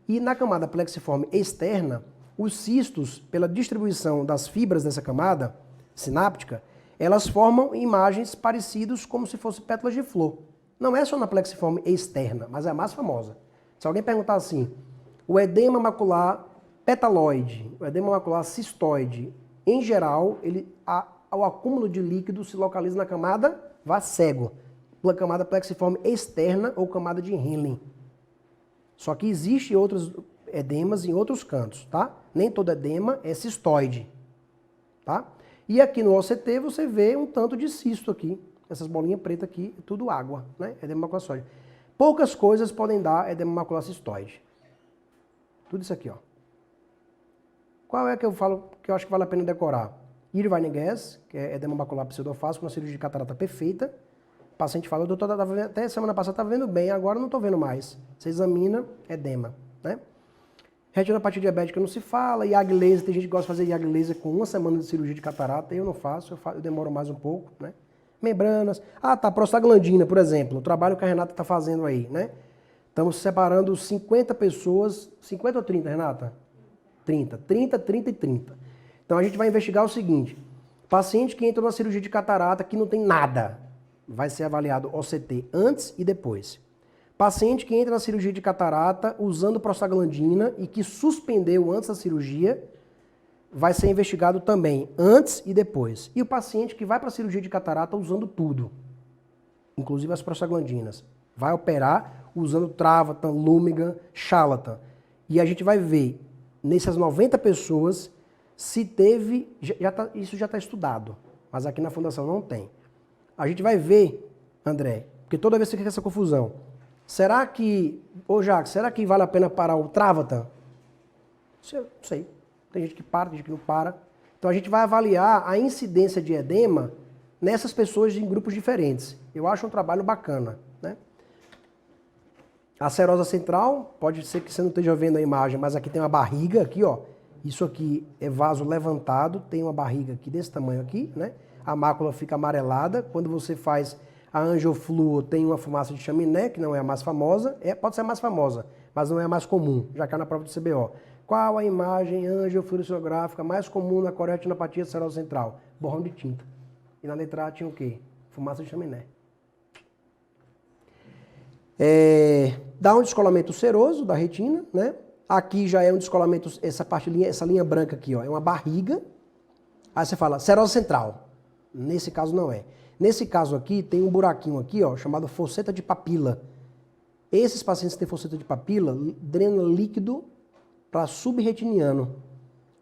E na camada plexiforme externa, os cistos, pela distribuição das fibras dessa camada sináptica, elas formam imagens parecidas como se fosse pétalas de flor. Não é só na plexiforme externa, mas é a mais famosa. Se alguém perguntar assim, o edema macular petaloide, o edema macular cistoide, em geral, o acúmulo de líquido se localiza na camada cego, pela camada plexiforme externa ou camada de Henle. Só que existe outros edemas em outros cantos, tá? Nem todo edema é cistoide, tá? E aqui no OCT você vê um tanto de cisto aqui. Essas bolinhas pretas aqui, é tudo água, né? Edema macular cistoide. Poucas coisas podem dar edema macular cistoide. Tudo isso aqui, ó. Qual é que eu falo que eu acho que vale a pena decorar? Irvine Guess, que é edema macular pseudofásico, uma cirurgia de catarata perfeita. paciente fala, doutor, até semana passada estava vendo bem, agora não estou vendo mais. Você examina, edema, né? Retinopatia diabética não se fala, YAG laser, tem gente que gosta de fazer YAG laser com 1 semana de cirurgia de catarata, eu não faço, eu demoro mais um pouco, né? Membranas, prostaglandina, por exemplo, o trabalho que a Renata está fazendo aí, né? Estamos separando 50 pessoas, 50 ou 30, Renata? 30, 30, 30 e 30. Então a gente vai investigar o seguinte, paciente que entra numa cirurgia de catarata que não tem nada, vai ser avaliado OCT antes e depois. Paciente que entra na cirurgia de catarata usando prostaglandina e que suspendeu antes da cirurgia, vai ser investigado também antes e depois. E o paciente que vai para a cirurgia de catarata usando tudo, inclusive as prostaglandinas, vai operar usando Travatan, Lumigan, Charlatan. E a gente vai ver nessas 90 pessoas se teve, isso já está estudado, mas aqui na fundação não tem. A gente vai ver, André, porque toda vez que fica essa confusão, será que, Jacques, será que vale a pena parar o Travatan? Não sei. Tem gente que para, tem gente que não para. Então a gente vai avaliar a incidência de edema nessas pessoas em grupos diferentes. Eu acho um trabalho bacana, né? A serosa central, pode ser que você não esteja vendo a imagem, mas aqui tem uma barriga aqui, ó. Isso aqui é vaso levantado, tem uma barriga aqui desse tamanho aqui, né? A mácula fica amarelada. Quando você faz a angiofluo, tem uma fumaça de chaminé, que não é a mais famosa. Pode ser a mais famosa, mas não é a mais comum, já caiu na prova do CBO. Qual a imagem angiofluorescográfica mais comum na coreotinopatia serosa central? Borrão de tinta. E na letra A tinha o quê? Fumaça de chaminé. Dá um descolamento seroso da retina, né? Aqui já é um descolamento, essa linha branca aqui, ó, é uma barriga. Aí você fala, serosa central. Nesse caso não é. Nesse caso aqui, tem um buraquinho aqui, ó, chamado fosseta de papila. Esses pacientes que têm fosseta de papila, drena líquido para subretiniano.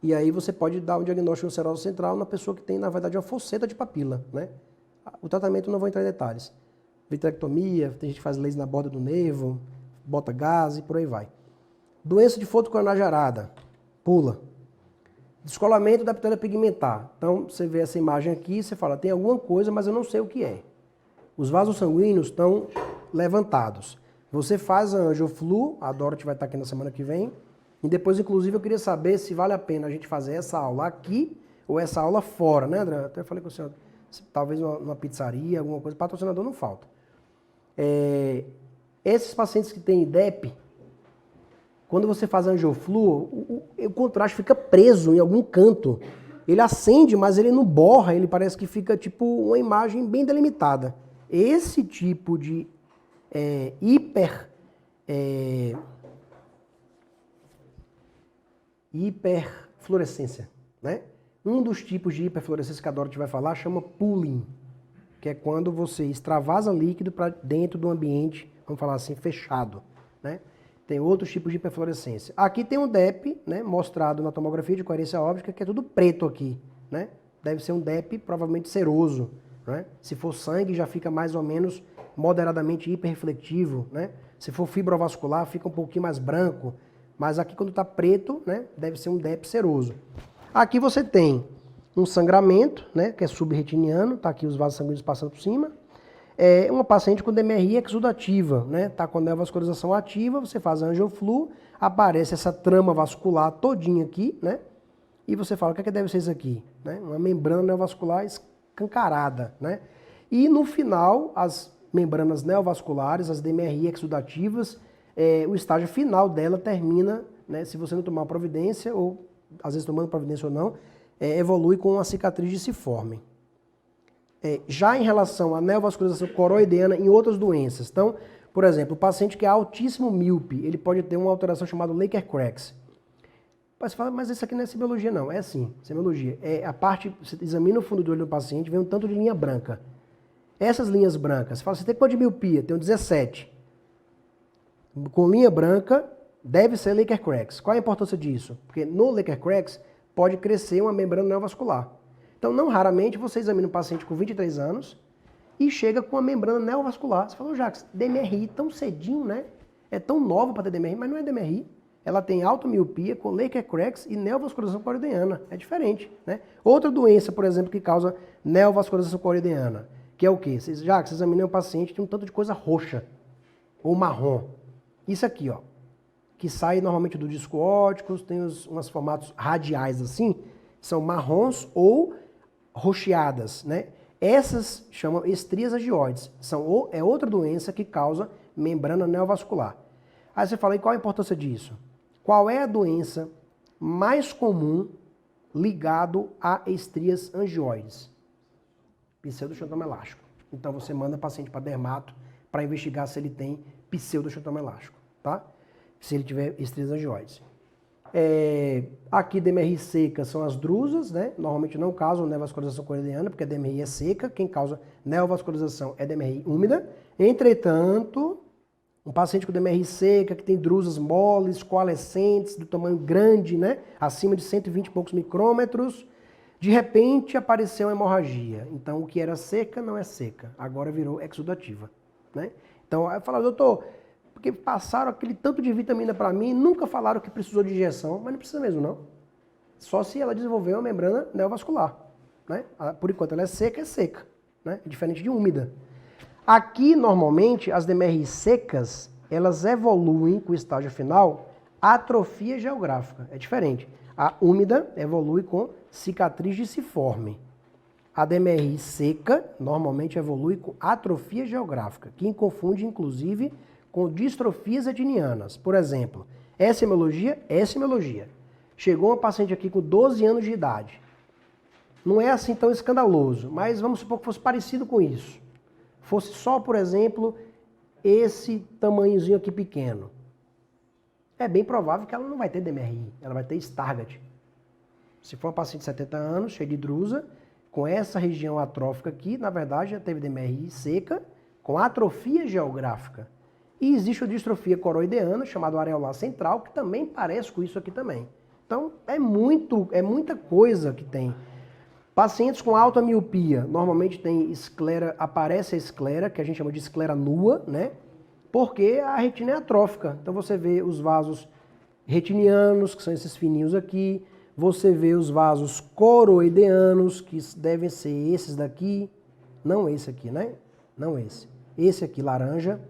E aí você pode dar um diagnóstico de serosa central na pessoa que tem, na verdade, uma fosseta de papila, né? O tratamento não vou entrar em detalhes. Vitrectomia, tem gente que faz laser na borda do nervo, bota gás e por aí vai. Doença de fotocoronária gerada, pula. Descolamento da epitélio pigmentar. Então, você vê essa imagem aqui, você fala, tem alguma coisa, mas eu não sei o que é. Os vasos sanguíneos estão levantados. Você faz a angiofluo, a Dorothy vai estar aqui na semana que vem, e depois, inclusive, eu queria saber se vale a pena a gente fazer essa aula aqui ou essa aula fora, né, André? Até falei com o senhor, talvez numa pizzaria, alguma coisa, patrocinador não falta. Esses pacientes que têm IDEP, quando você faz angiofluo, o contraste fica preso em algum canto. Ele acende, mas ele não borra, ele parece que fica tipo uma imagem bem delimitada. Esse tipo de hiperfluorescência, né? Um dos tipos de hiperfluorescência que a Dorothy vai falar chama pooling, que é quando você extravasa líquido para dentro do ambiente, vamos falar assim, fechado, né? Tem outros tipos de hiperfluorescência. Aqui tem um DEP, né, mostrado na tomografia de coerência óptica, que é tudo preto aqui, né? Deve ser um DEP provavelmente seroso, né? Se for sangue, já fica mais ou menos moderadamente hiperreflectivo, né? Se for fibrovascular, fica um pouquinho mais branco. Mas aqui quando está preto, né, deve ser um DEP seroso. Aqui você tem um sangramento, né, que é subretiniano, tá aqui os vasos sanguíneos passando por cima. Uma paciente com DMRI exudativa, né, tá com a neovascularização ativa, você faz a angiofluo, aparece essa trama vascular todinha aqui, né, e você fala, o que é que deve ser isso aqui? Né, uma membrana neovascular escancarada, né. E no final, as membranas neovasculares, as DMRI exudativas, o estágio final dela termina, né, se você não tomar uma providência, ou às vezes tomando providência ou não, evolui com uma cicatriz disciforme. Já em relação à neovascularização coroideana em outras doenças, então, por exemplo, o paciente que é altíssimo míope, ele pode ter uma alteração chamada Laker-Cracks. Você fala, mas isso aqui não é semiologia não, é sim, semiologia. A parte, você examina o fundo do olho do paciente, vê um tanto de linha branca. Essas linhas brancas, você fala, você tem quanto de miopia? Tenho 17. Com linha branca, deve ser Laker-Cracks. Qual a importância disso? Porque no Laker-Cracks pode crescer uma membrana neovascular. Então, não raramente, você examina um paciente com 23 anos e chega com uma membrana neovascular. Você fala, Jacques, DMRI tão cedinho, né? É tão nova para ter DMRI, mas não é DMRI. Ela tem automiopia com Laker-Cracks e neovascularização coroideana. É diferente, né? Outra doença, por exemplo, que causa neovascularização coroideana, que é o quê? Vocês examinam o paciente, tem um tanto de coisa roxa ou marrom. Isso aqui, ó, que sai normalmente do disco óptico, tem uns formatos radiais assim, são marrons ou roxeadas, né? Essas chamam estrias angioides, é outra doença que causa membrana neovascular. Aí você fala, e qual a importância disso? Qual é a doença mais comum ligado a estrias angioides? Pseudoxantoma elástico. Então você manda o paciente para dermato para investigar se ele tem pseudoxantoma elástico, tá? Se ele tiver estrias angioides. Aqui DMRI seca são as drusas, né? Normalmente não causam neovascularização coroidiana, porque a DMRI é seca. Quem causa neovascularização é DMRI úmida. Entretanto, um paciente com DMRI seca, que tem drusas moles, coalescentes, do tamanho grande, né? Acima de 120 e poucos micrômetros, de repente apareceu uma hemorragia. Então, o que era seca não é seca, agora virou exudativa, né? Então, eu falo, doutor, porque passaram aquele tanto de vitamina para mim, nunca falaram que precisou de injeção, mas não precisa mesmo, não. Só se ela desenvolver uma membrana neovascular, né? Por enquanto ela é seca, né? É diferente de úmida. Aqui, normalmente, as DMRI secas, elas evoluem com o estágio final, atrofia geográfica. É diferente. A úmida evolui com cicatriz disciforme. A DMRI seca, normalmente, evolui com atrofia geográfica, que confunde, inclusive, com distrofias etinianas. Por exemplo, essa hemorragia. Chegou uma paciente aqui com 12 anos de idade. Não é assim tão escandaloso, mas vamos supor que fosse parecido com isso. Fosse só, por exemplo, esse tamanhozinho aqui pequeno. É bem provável que ela não vai ter DMRI, ela vai ter Stargardt. Se for uma paciente de 70 anos, cheia de drusa, com essa região atrófica aqui, na verdade já teve DMRI seca, com atrofia geográfica. E existe a distrofia coroideana, chamada areolar central, que também parece com isso aqui também. Então, é muita coisa que tem. Pacientes com alta miopia, normalmente tem esclera, aparece a esclera, que a gente chama de esclera nua, né? Porque a retina é atrófica. Então, você vê os vasos retinianos, que são esses fininhos aqui. Você vê os vasos coroideanos, que devem ser esses daqui. Não esse aqui, né? Não esse. Esse aqui, laranja.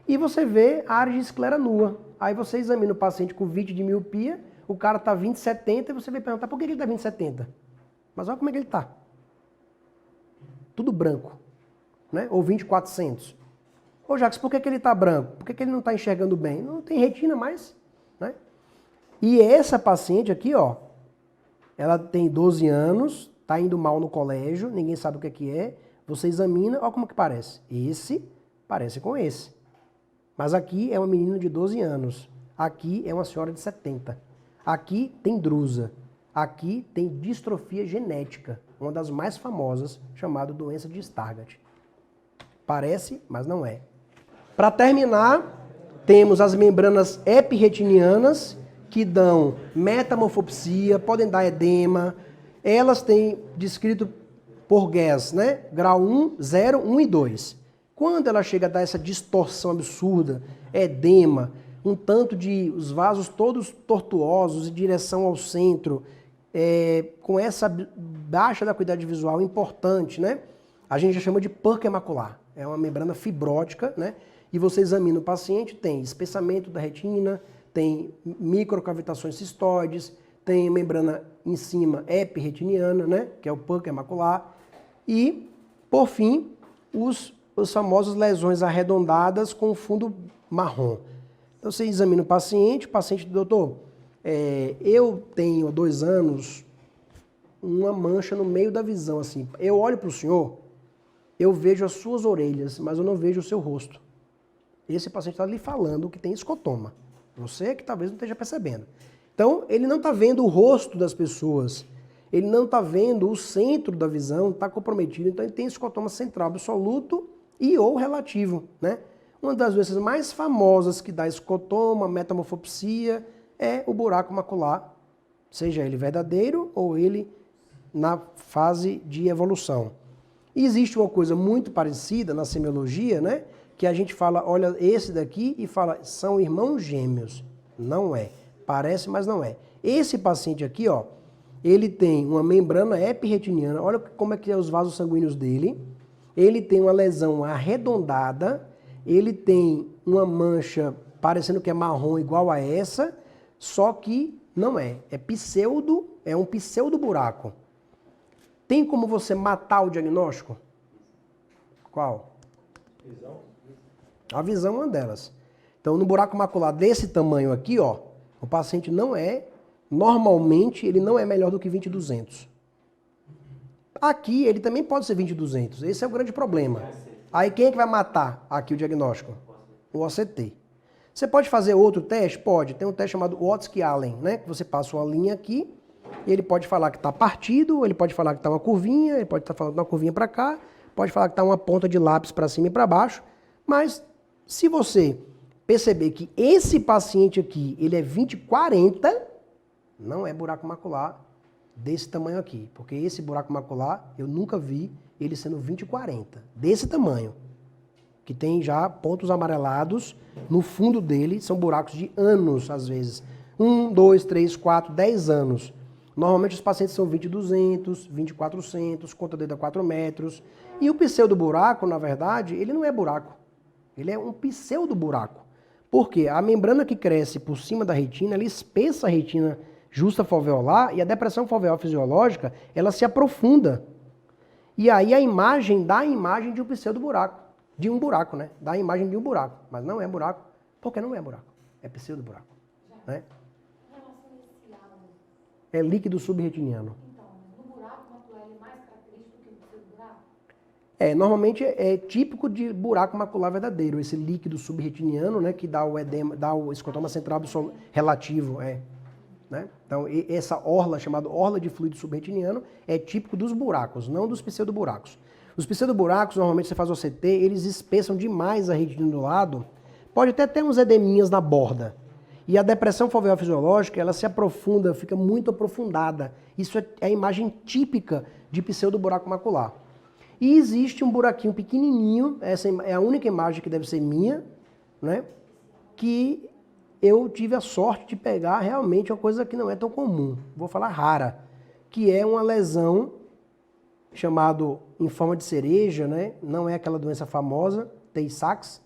E você vê a área de esclera nua. Aí você examina o paciente com 20 de miopia, o cara está 20/70 e você vai perguntar por que ele está 20/70? Mas olha como é que ele está. Tudo branco, né? Ou 20/400. Ô Jacques, por que ele está branco? Por que ele não está enxergando bem? Não tem retina mais, né? E essa paciente aqui, ó, ela tem 12 anos, está indo mal no colégio, ninguém sabe o que é. Você examina, olha como que parece. Esse parece com esse. Mas aqui é uma menina de 12 anos. Aqui é uma senhora de 70. Aqui tem drusa. Aqui tem distrofia genética, uma das mais famosas, chamada doença de Stargardt. Parece, mas não é. Para terminar, temos as membranas epirretinianas, que dão metamorfopsia, podem dar edema. Elas têm descrito por Guess, né? Grau 1, 0, 1 e 2. Quando ela chega a dar essa distorção absurda, edema, um tanto de os vasos todos tortuosos em direção ao centro, com essa baixa da acuidade visual importante, né? A gente já chama de purca macular. É uma membrana fibrótica, né? E você examina o paciente, tem espessamento da retina, tem microcavitações cistoides, tem membrana em cima epirretiniana, né? Que é o purca macular. E, por fim, os famosas lesões arredondadas com fundo marrom. Então você examina o paciente, doutor, eu tenho há 2 anos uma mancha no meio da visão, assim. Eu olho para o senhor, eu vejo as suas orelhas, mas eu não vejo o seu rosto. Esse paciente está lhe falando que tem escotoma. Você que talvez não esteja percebendo. Então, ele não está vendo o rosto das pessoas, ele não está vendo o centro da visão, está comprometido, então ele tem escotoma central absoluto e ou relativo, né? Uma das doenças mais famosas que dá escotoma, metamorfopsia, é o buraco macular, seja ele verdadeiro ou ele na fase de evolução. E existe uma coisa muito parecida na semiologia, né? Que a gente fala, olha esse daqui e fala, são irmãos gêmeos. Não é. Parece, mas não é. Esse paciente aqui, ó, ele tem uma membrana epirretiniana, olha como é que é os vasos sanguíneos dele. ele tem uma lesão arredondada, ele tem uma mancha parecendo que é marrom igual a essa, só que não é. É um pseudo buraco. Tem como você matar o diagnóstico? Qual? Visão. A visão é uma delas. Então, no buraco macular desse tamanho aqui, ó, o paciente normalmente, ele não é melhor do que 20/200. Aqui, ele também pode ser 20/200. Esse é o grande problema. Aí, quem é que vai matar aqui o diagnóstico? O OCT. Você pode fazer outro teste? Pode. Tem um teste chamado Watsky-Allen, né? Que você passa uma linha aqui, e ele pode falar que está partido, ele pode falar que está uma curvinha, ele pode estar falando uma curvinha para cá, pode falar que está uma ponta de lápis para cima e para baixo, mas se você perceber que esse paciente aqui, ele é 20/40, não é buraco macular desse tamanho aqui, porque esse buraco macular, eu nunca vi ele sendo 20/40, desse tamanho, que tem já pontos amarelados no fundo dele, são buracos de anos, às vezes. 1, 2, 3, 4, 10 anos. Normalmente os pacientes são 20/200, 20/400, conta dedo a 4 metros. E o pseudoburaco, na verdade, ele não é buraco. Ele é um pseudoburaco. Por quê? A membrana que cresce por cima da retina, ela espessa a retina justa foveolar e a depressão foveal fisiológica, ela se aprofunda. E aí a imagem dá a imagem de um pseudoburaco. De um buraco, né? Dá a imagem de um buraco. Mas não é buraco, porque não é buraco. É pseudoburaco. Né? É líquido subretiniano. Então, no buraco macular ele é mais característico que o pseudoburaco? Normalmente é típico de buraco macular verdadeiro, esse líquido subretiniano, né, que dá o edema, dá o escotoma central relativo, né? Então, essa orla, chamada orla de fluido subretiniano, é típico dos buracos, não dos pseudoburacos. Os pseudoburacos, normalmente você faz o OCT, eles espessam demais a retina do lado, pode até ter uns edeminhas na borda. E a depressão foveal fisiológica, ela se aprofunda, fica muito aprofundada. Isso é a imagem típica de pseudoburaco macular. E existe um buraquinho pequenininho, essa é a única imagem que deve ser minha, né? Que eu tive a sorte de pegar realmente uma coisa que não é tão comum, vou falar rara, que é uma lesão chamado em forma de cereja, né? Não é aquela doença famosa, Tay-Sachs,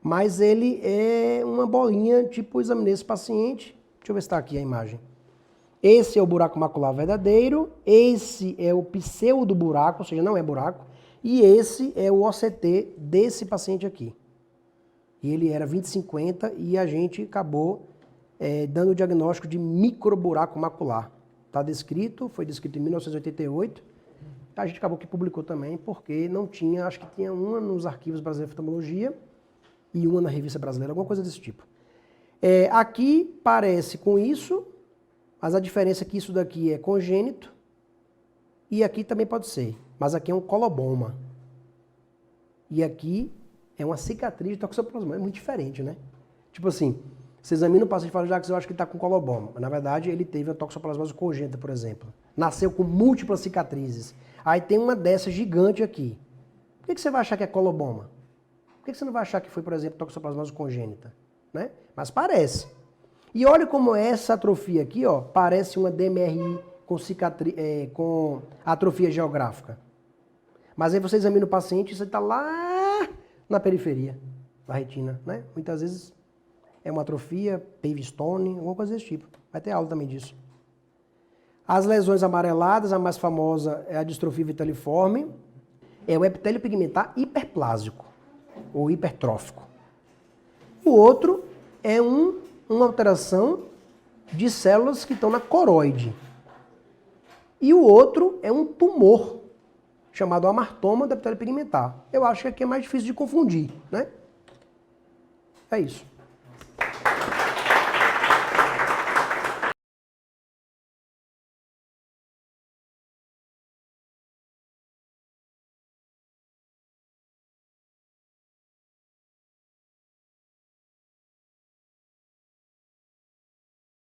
mas ele é uma bolinha, tipo, eu examinei esse paciente, deixa eu ver se está aqui a imagem. Esse é o buraco macular verdadeiro, esse é o pseudoburaco, ou seja, não é buraco, e esse é o OCT desse paciente aqui. E ele era 20/50 e a gente acabou dando o diagnóstico de microburaco macular. Está descrito, foi descrito em 1988, a gente acabou que publicou também, porque não tinha, acho que tinha uma nos arquivos brasileiros de oftalmologia e uma na revista brasileira, alguma coisa desse tipo. Aqui parece com isso, mas a diferença é que isso daqui é congênito e aqui também pode ser, mas aqui é um coloboma. E aqui é uma cicatriz de toxoplasmose, é muito diferente, né? Tipo assim, você examina o paciente e fala, já que eu acho que ele está com coloboma, mas na verdade ele teve a toxoplasmose congênita, por exemplo. Nasceu com múltiplas cicatrizes. Aí tem uma dessa gigante aqui. Por que você vai achar que é coloboma? Por que você não vai achar que foi, por exemplo, toxoplasmose congênita? Né? Mas parece. E olha como essa atrofia aqui, ó, parece uma DMRI com atrofia geográfica. Mas aí você examina o paciente e você está lá na periferia da retina. Né? Muitas vezes é uma atrofia, pave stone, alguma coisa desse tipo. Vai ter aula também disso. As lesões amareladas, a mais famosa é a distrofia vitaliforme, é o epitélio pigmentar hiperplásico ou hipertrófico. O outro é uma alteração de células que estão na coroide. E o outro é um tumor chamado amartoma do epitélio pigmentar. Eu acho que aqui é mais difícil de confundir, né? É isso.